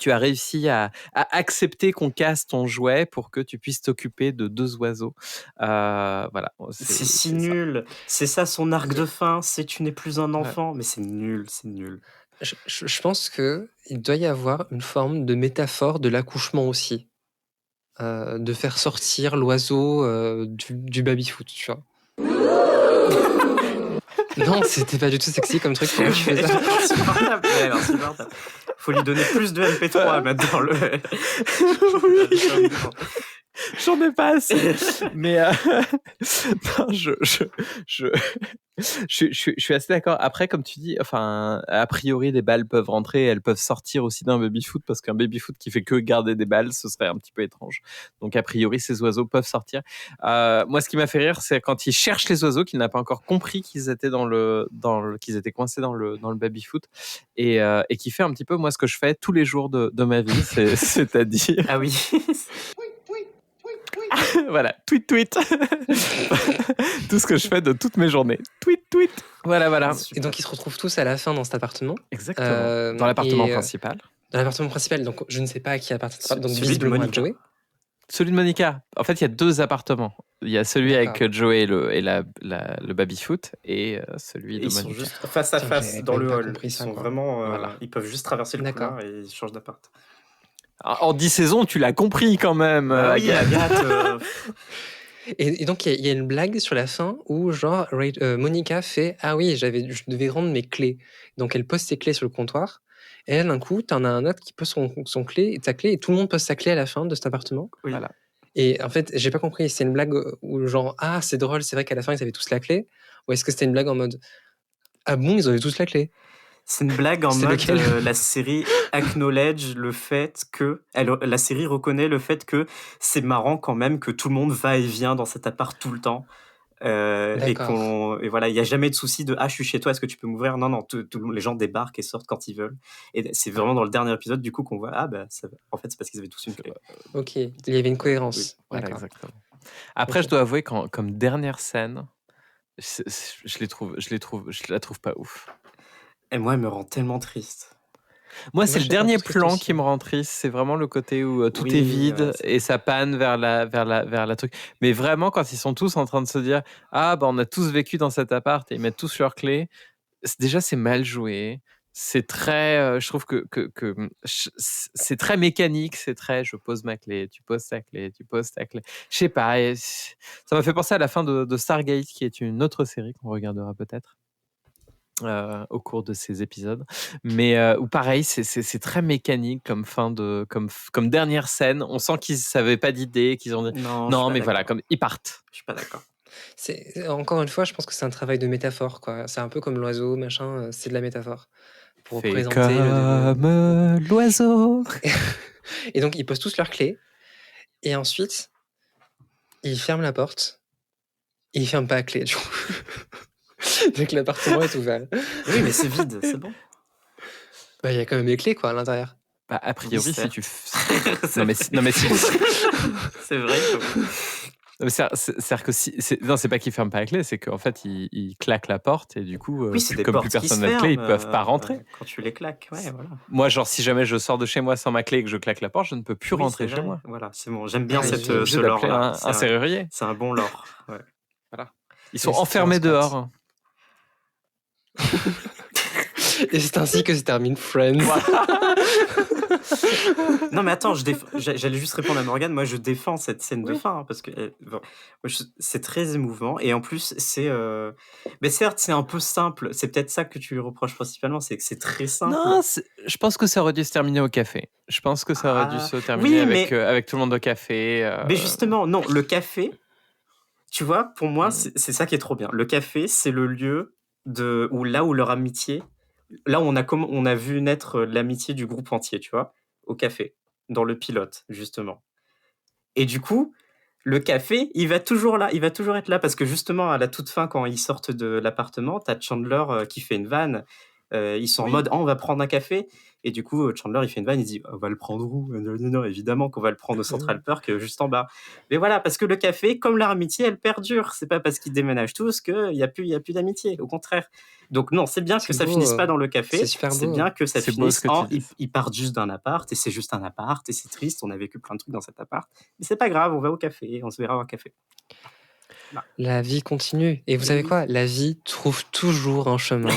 Tu as réussi à accepter qu'on casse ton jouet pour que tu puisses t'occuper de 2 oiseaux. Voilà, C'est si c'est ça. nul. C'est ça son arc de fin. C'est tu n'es plus un Ouais. enfant. Mais c'est nul, c'est nul. Je pense qu'il doit y avoir une forme de métaphore de l'accouchement aussi. De faire sortir l'oiseau du baby-foot, tu vois. Non, c'était pas du tout sexy comme truc. Pourquoi tu fais ça? Insupportable. Ouais, insupportable. Faut lui donner plus de MP3 maintenant. Oui. J'en ai pas assez. Mais non, je suis assez d'accord. Après, comme tu dis, enfin, a priori, les balles peuvent rentrer, elles peuvent sortir aussi d'un baby-foot parce qu'un baby-foot qui fait que garder des balles, ce serait un petit peu étrange. Donc, a priori, ces oiseaux peuvent sortir. Moi, ce qui m'a fait rire, c'est quand il cherche les oiseaux, qu'il n'a pas encore compris qu'ils étaient qu'ils étaient coincés dans le baby-foot et qui fait un petit peu moi ce que je fais tous les jours de ma vie, c'est-à-dire. Ah oui. Voilà, tweet. Tout ce que je fais de toutes mes journées. Tweet. Voilà. Et donc ils se retrouvent tous à la fin dans cet appartement. Exactement. Dans l'appartement principal. Dans l'appartement principal, donc je ne sais pas à qui appartient. Donc Celui de visiblement à Monica. Joey. Celui de Monica. En fait, il y a 2 appartements. Il y a celui D'accord. avec Joey et le baby-foot et celui de Ils sont Monica. juste face à Putain, face j'avais dans même le pas hall. compris Ils ça, sont quoi. vraiment. Voilà. Ils peuvent juste traverser le D'accord. couloir et ils changent d'appart. En 10 saisons, tu l'as compris quand même. Ah oui, Agathe. Agathe. Et donc il y a une blague sur la fin où genre Monica fait ah oui je devais rendre mes clés. Donc elle pose ses clés sur le comptoir. Et là d'un coup t'en as un autre qui pose sa clé et tout le monde pose sa clé à la fin de cet appartement. Oui. Voilà. Et en fait j'ai pas compris, c'est une blague où genre ah c'est drôle, c'est vrai qu'à la fin ils avaient tous la clé, ou est-ce que c'était une blague en mode ah bon ils avaient tous la clé? C'est une blague en C'est mode lequel la série acknowledge le fait que la série reconnaît le fait que c'est marrant quand même que tout le monde va et vient dans cet appart tout le temps et D'accord. et voilà, il y a jamais de souci de ah je suis chez toi, est-ce que tu peux m'ouvrir? Non, les gens débarquent et sortent quand ils veulent. Et c'est vraiment dans le dernier épisode du coup qu'on voit ah bah en fait c'est parce qu'ils avaient tous une clé. Ok, il y avait une cohérence. Oui, voilà, D'accord. exactement. Après, Ok. je dois avouer comme dernière scène, je la trouve pas ouf. Et moi elle me rend tellement triste. Moi, c'est le j'étais un dernier peu triste plan aussi. qui me rend triste. C'est vraiment le côté où tout Oui, est vide ouais, c'est- et ça panne vers la truc. Mais vraiment, quand ils sont tous en train de se dire ah bah on a tous vécu dans cet appart et ils mettent tous leurs clés. Déjà, c'est mal joué. C'est très, je trouve que c'est très mécanique. C'est très, je pose ma clé, tu poses ta clé, tu poses ta clé. Je sais pas. Ça m'a fait penser à la fin de Stargate, qui est une autre série qu'on regardera peut-être. Au cours de ces épisodes, mais où pareil, c'est très mécanique comme fin comme dernière scène. On sent qu'ils n'avaient pas d'idée, qu'ils ont dit Non, je suis non, pas mais voilà, d'accord. comme ils partent. Je suis pas d'accord. Encore une fois, je pense que c'est un travail de métaphore, quoi. C'est un peu comme l'oiseau, machin, c'est de la métaphore. Pour Fais représenter le comme l'oiseau. Et donc, ils posent tous leurs clés. Et ensuite, ils ferment la porte. Et ils ferment pas la clé, du coup. Donc, l'appartement est ouvert. Oui, mais c'est vide, c'est bon. Bah, il y a quand même les clés, quoi, à l'intérieur. Bah, a priori, si Mystère. tu C'est non mais c'est vrai que c'est-à-dire que non, c'est pas qu'ils ferment pas la clé, c'est qu'en fait ils claquent la porte et du coup oui, c'est des comme portes plus qui personne se n'a de clé, ils ferment, peuvent pas rentrer. quand tu les claques. Ouais, voilà. Moi, genre, si jamais je sors de chez moi sans ma clé et que je claque la porte, je ne peux plus Oui, rentrer c'est chez vrai. moi. Voilà, c'est bon. J'aime bien Ah, cette, j'ai Obligé ce d'appeler lore-là. un serrurier. C'est un bon lore. Ouais. Ils sont Et c'est enfermés un squat. dehors. Et c'est ainsi que se termine Friends. Non, mais attends, j'allais juste répondre à Morgane. Moi, je défends cette scène de Oui. fin parce que c'est très émouvant et en plus, mais certes, c'est un peu simple. C'est peut-être ça que tu lui reproches principalement, c'est que c'est très simple. Non, je pense que ça aurait dû se terminer au café. Je pense que ça aurait dû se terminer oui, avec tout le monde au café. Mais justement, non, le café, tu vois, pour moi, c'est ça qui est trop bien. Le café, c'est le lieu où leur amitié, là où on a vu naître l'amitié du groupe entier, tu vois, au café, dans le pilote, justement. Et du coup, le café, il va toujours être là, parce que justement, à la toute fin, quand ils sortent de l'appartement, t'as Chandler qui fait une vanne. Ils sont en Oui. mode, on va prendre un café. Et du coup, Chandler, il fait une vanne, il dit, on va le prendre où? Non, évidemment qu'on va le prendre au Central Park, juste en bas. Mais voilà, parce que le café, comme leur amitié, elle perdure. C'est pas parce qu'ils déménagent tous qu'il y a plus d'amitié. Au contraire. Donc non, c'est bien que C'est ça beau, finisse pas dans le café. c'est super C'est beau. bien que ça C'est beau ce finisse que tu en, dis. ils partent juste d'un appart, et c'est juste un appart, et c'est triste, on a vécu plein de trucs dans cet appart. Mais c'est pas grave, on va au café, on se verra au café. La vie continue. Et vous savez Oui. quoi? La vie trouve toujours un chemin.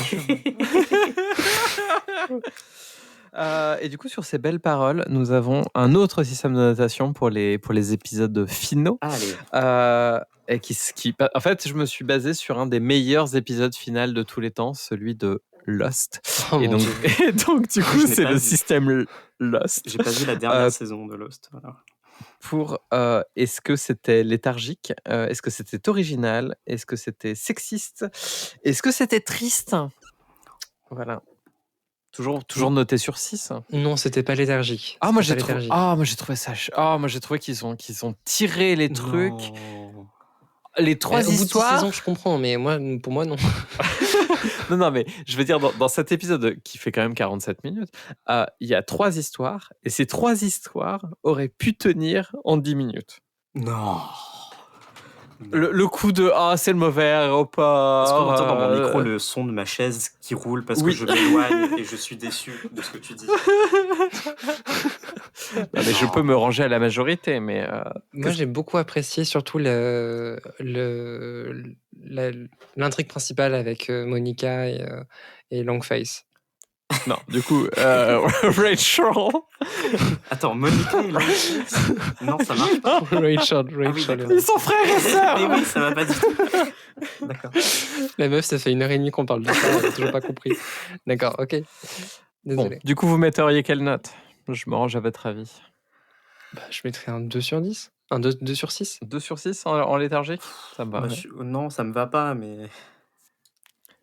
Et du coup, sur ces belles paroles, nous avons un autre système de notation pour les épisodes finaux. Allez. En fait, je me suis basé sur un des meilleurs épisodes finaux de tous les temps, celui de Lost. Oh et, mon donc, Dieu. et donc, du coup, Je n'ai c'est pas le vu. système Lost. J'ai pas vu la dernière saison de Lost. Voilà. Pour est-ce que c'était léthargique, est-ce que c'était original, est-ce que c'était sexiste, est-ce que c'était triste. Voilà. Toujours noté sur 6. Non, c'était pas léthargique. Ah moi j'ai C'était pas trouvé léthargique. moi j'ai trouvé ça moi j'ai trouvé qu'ils ont tiré les trucs, Non. les 3 Au bout de 10 histoires. saisons, je comprends, mais pour moi, non. Non, mais je veux dire, dans cet épisode qui fait quand même 47 minutes, il y a 3 histoires, et ces 3 histoires auraient pu tenir en 10 minutes. Non. Le coup de c'est le mauvais aéroport. Est-ce qu'on entend dans mon micro le son de ma chaise qui roule parce que je m'éloigne et je suis déçu de ce que tu dis? Non, mais je peux me ranger à la majorité, mais Moi, j'ai beaucoup apprécié surtout l'intrigue principale avec Monica et Longface. non, du coup, Rachel. Attends, Monica et Longface? Non, ça marche pas. Rachel. d'accord. Ils sont frères et sœurs. Mais oui, ça va pas du tout. D'accord. La meuf, ça fait 1h30 qu'on parle de ça, elle a toujours pas compris. D'accord, ok. Bon, Désolé. du coup, vous metteriez quelle note? Je me range à votre avis. Bah, je mettrais un 2 sur 10. Un 2 sur 6. 2 sur 6 en léthargique? Ça me va. Bah, ouais. non, ça me va pas, mais.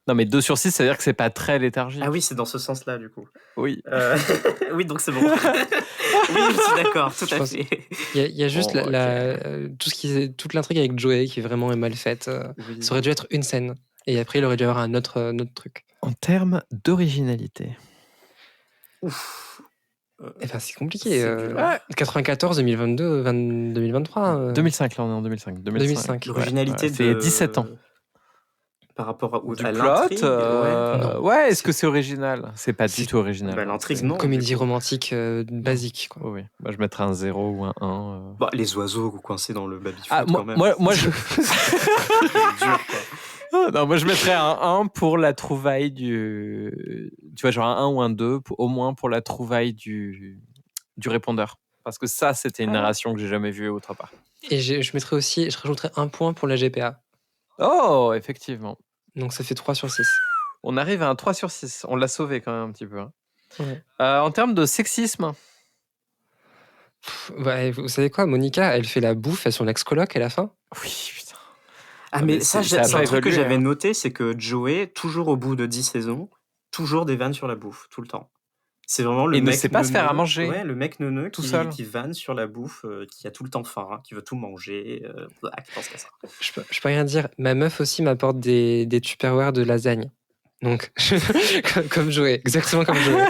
Non, mais 2 sur 6, ça veut dire que c'est pas très léthargique. Ah oui, c'est dans ce sens-là, du coup. Oui. Oui, donc c'est bon. Oui, je suis d'accord, tout à pense- fait. Il y a juste Bon, ok. toute l'intrigue avec Joey qui vraiment est mal faite. Oui. Ça aurait dû être une scène. Et après, il aurait dû y avoir un autre truc. En termes d'originalité. Ouf. Eh ben, c'est compliqué. C'est dur. 94, 2022, 2023. 2005, là, on est en 2005. 2005. L'originalité c'est il y a 17 ans. Par rapport Du à plot, l'intrigue, Non. ouais, est-ce que c'est original? C'est pas du C'est- tout original. Bah, l'intrigue, C'est- non. Comédie du coup. romantique basique. Quoi. Oh oui, moi je mettrais un 0 ou un 1. Bah, les oiseaux coincés dans le baby-foot, Ah, quand même. moi, je... C'est dur, quoi. non, moi je mettrais un 1 pour la trouvaille du... Tu vois, genre un 1 ou un 2, au moins pour la trouvaille du répondeur. Parce que ça, c'était une narration que j'ai jamais vue autre part. Et je mettrais aussi, je rajouterais un point pour la GPA. Oh, effectivement. Donc ça fait 3 sur 6. On arrive à un 3 sur 6. On l'a sauvé quand même un petit peu. Hein. Ouais. En termes de sexisme, Ouais, vous savez quoi, Monica, elle fait la bouffe à son ex-coloc à la fin. oui, putain. Ah, Ah, mais mais ça, ça a c'est pas un truc que évolué, j'avais hein. noté, c'est que Joey, toujours au bout de 10 saisons, toujours des vannes sur la bouffe, tout le temps. C'est vraiment le Et ne mec sait pas se faire à neuneux- manger. Ouais, le mec neuneux Tout qui, seul. qui vanne sur la bouffe, qui a tout le temps faim, qui veut tout manger, qui pense qu'à ça. Je peux rien dire. Ma meuf aussi m'apporte des Tupperware de lasagne. Donc, comme Joey, exactement comme Joey.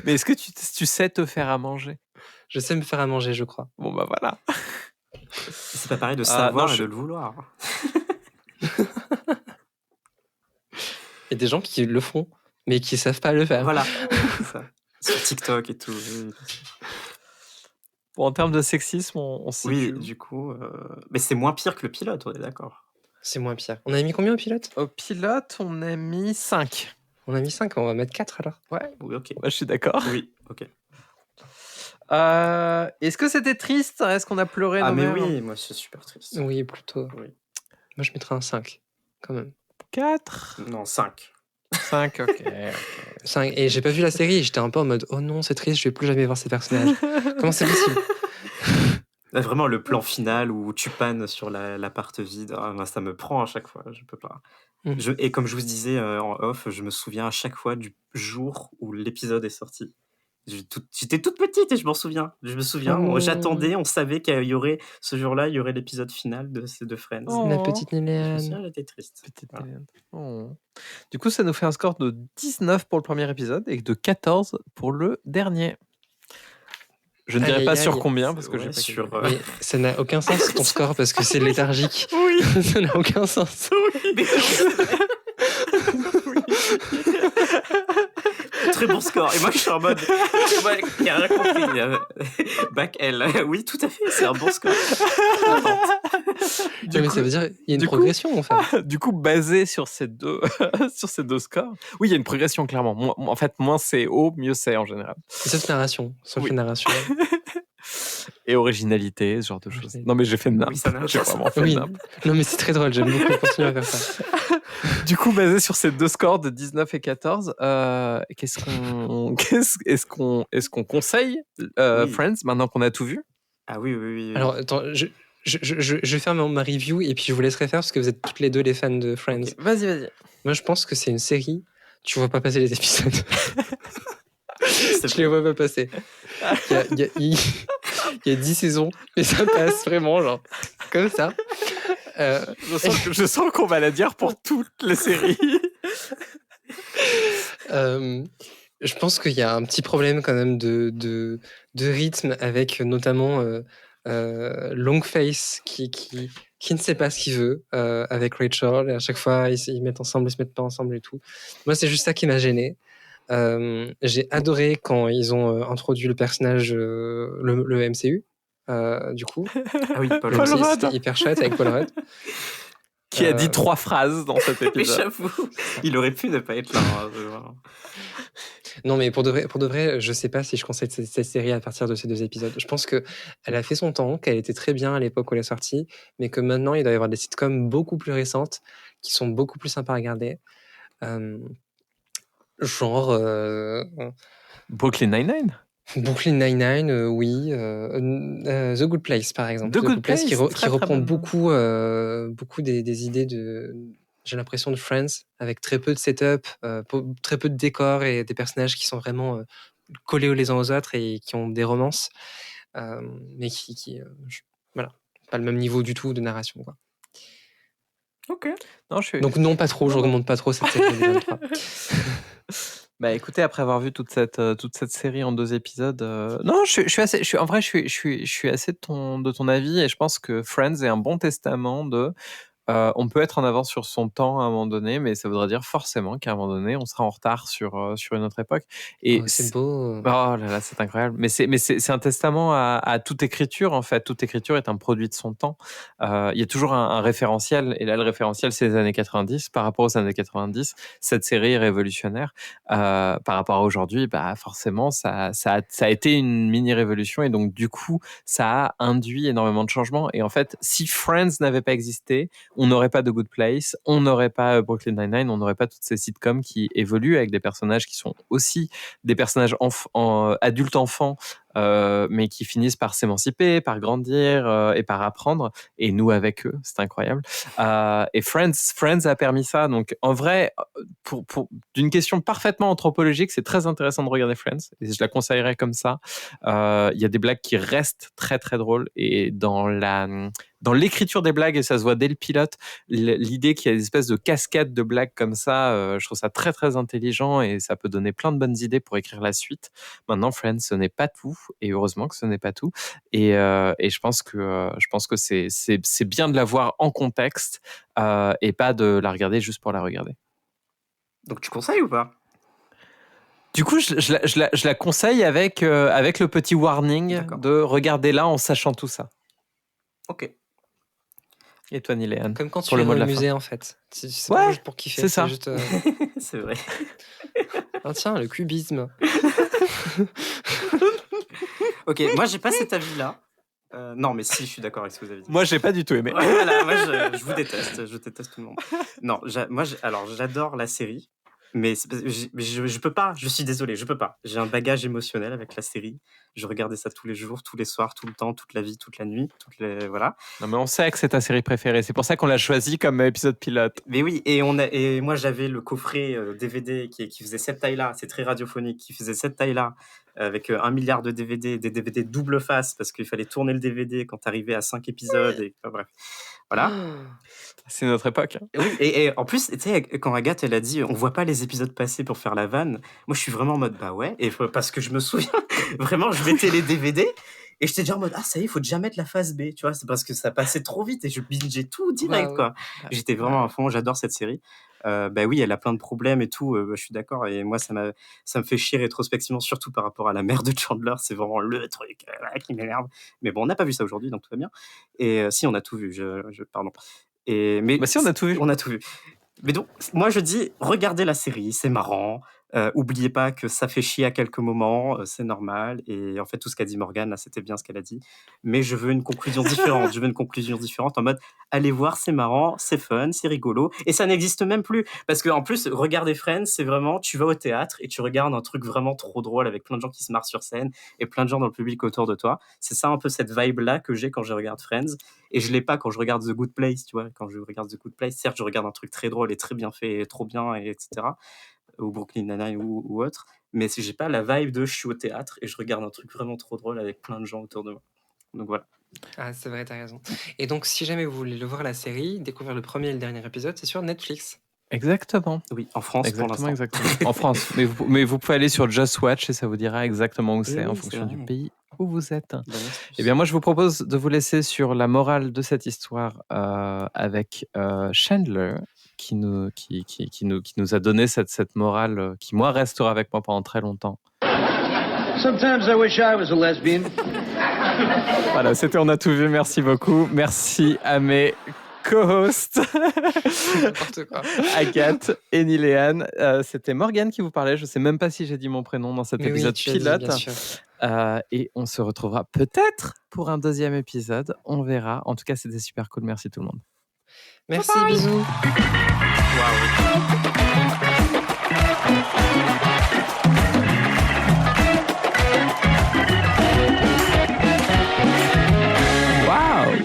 Mais est-ce que tu sais te faire à manger? Je sais me faire à manger, je crois. Bon, bah voilà. C'est pas pareil de savoir non, et je- de le vouloir. Il y a des gens qui le font, mais qui savent pas le faire. Voilà, c'est ça. Sur TikTok et tout. Oui, Bon, en termes de sexisme, on se oui, situe. du coup. Mais c'est moins pire que le pilote, on est d'accord. C'est moins pire. On a mis combien au pilote? Au pilote, on a mis 5. On a mis 5, on va mettre 4 alors. Ouais, Oui, ok. moi je suis d'accord. Oui, ok. Est-ce que c'était triste? Est-ce qu'on a pleuré Ah, nos mais mères? oui, moi, c'est super triste. Oui, plutôt. Oui. Moi, je mettrais un 5, quand même. 4, Non, 5. 5, ok. 5. Et j'ai pas vu la série, j'étais un peu en mode oh non, c'est triste, je vais plus jamais voir ces personnages. Comment c'est possible? Là, vraiment, le plan final où tu pannes sur l'appart vide, moi, ça me prend à chaque fois, je peux pas. Mhm. Et comme je vous disais en off, je me souviens à chaque fois du jour où l'épisode est sorti. J'étais toute petite et je m'en souviens. Je me souviens, Oh. j'attendais, on savait qu'il y aurait, ce jour-là, il y aurait l'épisode final de Friends. Oh. La petite Je me Néléane. souviens, j'étais triste. Petite Voilà. Hélène. Oh. Du coup, ça nous fait un score de 19 pour le premier épisode et de 14 pour le dernier. Je ne dirai Aïe, pas aïe, sur aïe. combien parce que Ouais, j'ai pas sur, calculé. Mais ça n'a aucun sens ton score parce que c'est léthargique. Oui, Ça n'a aucun sens. mais très bon score. Et moi, je suis en mode, moi, qui a rien compris. Bac L. Oui, tout à fait, c'est un bon score. Non, mais ça veut dire qu'il y a une du coup- progression en fait. Du coup, basé sur ces deux, sur ces deux scores, oui, il y a une progression clairement. En fait, moins c'est haut, mieux c'est en général. Sauf narration. Sauf Oui. la narration. Et originalité, ce genre de choses. Originalité. Non, mais j'ai fait de Oui, ça n'a J'ai aucun vraiment fait Oui. de Non, mais c'est très drôle. J'aime beaucoup continuer à faire ça. Du coup, basé sur ces deux scores de 19 et 14, est-ce qu'on conseille Oui. Friends maintenant qu'on a tout vu? Ah oui. Alors, attends, je vais faire ma review et puis je vous laisserai faire parce que vous êtes toutes les deux les fans de Friends. Ok. Vas-y. Moi, je pense que c'est une série. Tu vois pas passer les épisodes. C'est Je les vois pas passer. Il y a 10 saisons et ça passe vraiment, genre, comme ça. Je sens qu'on va la dire pour toutes les séries. Je pense qu'il y a un petit problème quand même de rythme avec notamment Longface qui ne sait pas ce qu'il veut avec Rachel et à chaque fois ils se mettent ensemble, ils se mettent pas ensemble et tout. Moi c'est juste ça qui m'a gêné. J'ai adoré quand ils ont introduit le personnage, le MCU, du coup. Ah oui, Paul Le Paul MCU, Rudd. c'était hyper chouette avec Paul Rudd. Qui a dit 3 phrases dans cet Mais épisode. j'avoue, il aurait pu ne pas être là. Hein, vraiment. Non, mais pour de vrai, je sais pas si je conseille cette série à partir de ces 2 épisodes. Je pense que elle a fait son temps, qu'elle était très bien à l'époque où elle est sortie, mais que maintenant, il doit y avoir des sitcoms beaucoup plus récentes qui sont beaucoup plus sympas à regarder. Genre Brooklyn Nine-Nine. Brooklyn Nine-Nine, oui. The Good Place, par exemple. The Good Place, qui très, très reprend bonne. beaucoup des idées j'ai l'impression de Friends, avec très peu de setup, très peu de décors et des personnages qui sont vraiment collés les uns aux autres et qui ont des romances, mais voilà, pas le même niveau du tout de narration, quoi. Ok. Non, je suis. Donc non, pas trop, je recommande pas trop cette série 2023. Bah écoutez, après avoir vu toute cette série en 2 épisodes, non, je suis assez, je suis assez de ton avis et je pense que Friends est un bon testament de. On peut être en avance sur son temps à un moment donné, mais ça voudrait dire forcément qu'à un moment donné, on sera en retard sur une autre époque. Et Oh, c'est beau. Oh là là, c'est incroyable. Mais c'est un testament à toute écriture, en fait. Toute écriture est un produit de son temps. Il y a toujours un référentiel. Et là, le référentiel, c'est les années 90. Par rapport aux années 90, cette série est révolutionnaire. Par rapport à aujourd'hui, bah, forcément, ça a été une mini-révolution. Et donc, du coup, ça a induit énormément de changements. Et en fait, si Friends n'avait pas existé, on n'aurait pas de Good Place, on n'aurait pas Brooklyn Nine-Nine, on n'aurait pas toutes ces sitcoms qui évoluent avec des personnages qui sont aussi des personnages adultes enfants, mais qui finissent par s'émanciper, par grandir et par apprendre. Et nous avec eux, c'est incroyable. Et Friends a permis ça. Donc en vrai, d'une question parfaitement anthropologique, c'est très intéressant de regarder Friends. Et je la conseillerais comme ça. Il y a des blagues qui restent très très drôles et dans l'écriture des blagues, et ça se voit dès le pilote, l'idée qu'il y a des espèces de cascades de blagues comme ça, je trouve ça très très intelligent et ça peut donner plein de bonnes idées pour écrire la suite. Maintenant, Friends, ce n'est pas tout, et heureusement que ce n'est pas tout. Et je pense que c'est bien de la voir en contexte et pas de la regarder juste pour la regarder. Donc tu conseilles ou pas? Du coup, je la conseille avec le petit warning D'accord. de regarder là en sachant tout ça. Ok. Et toi, Niléane? Comme quand tu pour le vas mot dans de le la fin. musée, en fait. C'est Ouais, pas juste pour kiffer. c'est ça. Juste, C'est vrai. ah, tiens, le cubisme. Ok, moi j'ai pas cet avis-là. Non, mais si, je suis d'accord avec ce que vous avez dit. Moi, j'ai pas du tout aimé. Ouais, voilà, moi je vous déteste, je déteste tout le monde. Non, alors j'adore la série, mais je peux pas, je suis désolé, je peux pas. J'ai un bagage émotionnel avec la série. Je regardais ça tous les jours, tous les soirs, tout le temps, toute la vie, toute la nuit, voilà. Non, mais on sait que c'est ta série préférée. C'est pour ça qu'on l'a choisi comme épisode pilote. Mais oui, et moi j'avais le coffret DVD qui faisait cette taille-là, c'est très radiophonique, qui faisait cette taille-là avec 1 milliard de DVD, des DVD double face, parce qu'il fallait tourner le DVD quand t'arrivais à 5 épisodes, et enfin, bref. Voilà. C'est notre époque. Hein. Oui, et en plus, tu sais, quand Agathe, elle a dit, on voit pas les épisodes passés pour faire la vanne, moi, je suis vraiment en mode, bah ouais, et parce que je me souviens, vraiment, je mettais les DVD, et j'étais déjà en mode, ah, ça y est, il faut déjà mettre la phase B, tu vois, c'est parce que ça passait trop vite, et je bingeais tout direct, quoi. J'étais vraiment à fond, j'adore cette série. Bah oui, elle a plein de problèmes et tout, je suis d'accord, et moi, ça me fait chier rétrospectivement, surtout par rapport à la mère de Chandler, c'est vraiment le truc qui m'énerve. Mais bon, on n'a pas vu ça aujourd'hui, donc tout va bien. Et si, on a tout vu, pardon. Mais Bah si, on a tout vu. On a tout vu. Mais donc, moi je dis, regardez la série, c'est marrant. Oubliez pas que ça fait chier à quelques moments, c'est normal. Et en fait, tout ce qu'a dit Morgane, là, c'était bien ce qu'elle a dit. Mais je veux une conclusion différente. Je veux une conclusion différente en mode, allez voir, c'est marrant, c'est fun, c'est rigolo. Et ça n'existe même plus. Parce que en plus, regarder Friends, c'est vraiment, tu vas au théâtre et tu regardes un truc vraiment trop drôle avec plein de gens qui se marrent sur scène et plein de gens dans le public autour de toi. C'est ça un peu cette vibe-là que j'ai quand je regarde Friends. Et je l'ai pas quand je regarde The Good Place, tu vois. Quand je regarde The Good Place, certes, je regarde un truc très drôle et très bien fait, et trop bien, et etc. Ou Brooklyn Nine-Nine ou autre. Mais si j'ai pas la vibe de je suis au théâtre et je regarde un truc vraiment trop drôle avec plein de gens autour de moi. Donc voilà. Ah, c'est vrai, t'as raison. Et donc, si jamais vous voulez le voir la série, découvrir le premier et le dernier épisode, c'est sur Netflix. Exactement. Oui, en France pour l'instant. Exactement. En France. Mais vous pouvez aller sur Just Watch et ça vous dira exactement où c'est en fonction du pays où vous êtes. Eh bien, moi, je vous propose de vous laisser sur la morale de cette histoire avec Chandler, qui nous a donné cette morale qui, moi, restera avec moi pendant très longtemps. Sometimes I wish I was a lesbian. Voilà, c'était On a tout vu. Merci beaucoup. Merci à mes co-hosts, Agathe et Niléane. C'était Morgane qui vous parlait. Je ne sais même pas si j'ai dit mon prénom dans cet épisode pilote. Bien sûr. Et on se retrouvera peut-être pour un deuxième épisode. On verra. En tout cas, c'était super cool. Merci tout le monde. Merci, bisous.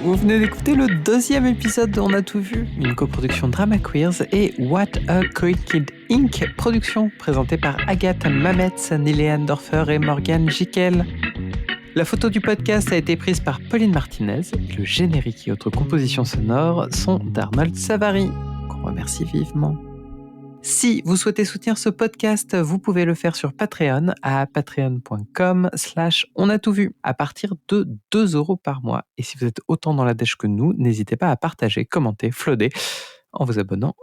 Vous venez d'écouter le deuxième épisode de On a tout vu, une coproduction Drama Queers et What a Great Kid Inc. Production présentée par Agathe Mametz, Niléane Dorfer et Morgane Jiquel. La photo du podcast a été prise par Pauline Martinez. Le générique et autres compositions sonores sont d'Arnold Savary, qu'on remercie vivement. Si vous souhaitez soutenir ce podcast, vous pouvez le faire sur Patreon à patreon.com/onatoutvu à partir de 2 € par mois. Et si vous êtes autant dans la dèche que nous, n'hésitez pas à partager, commenter, flotter en vous abonnant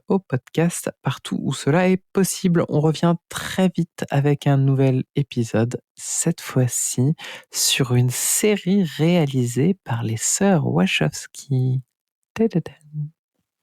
au podcast partout où cela est possible. On revient très vite avec un nouvel épisode, cette fois-ci sur une série réalisée par les sœurs Wachowski. Ta-da-da.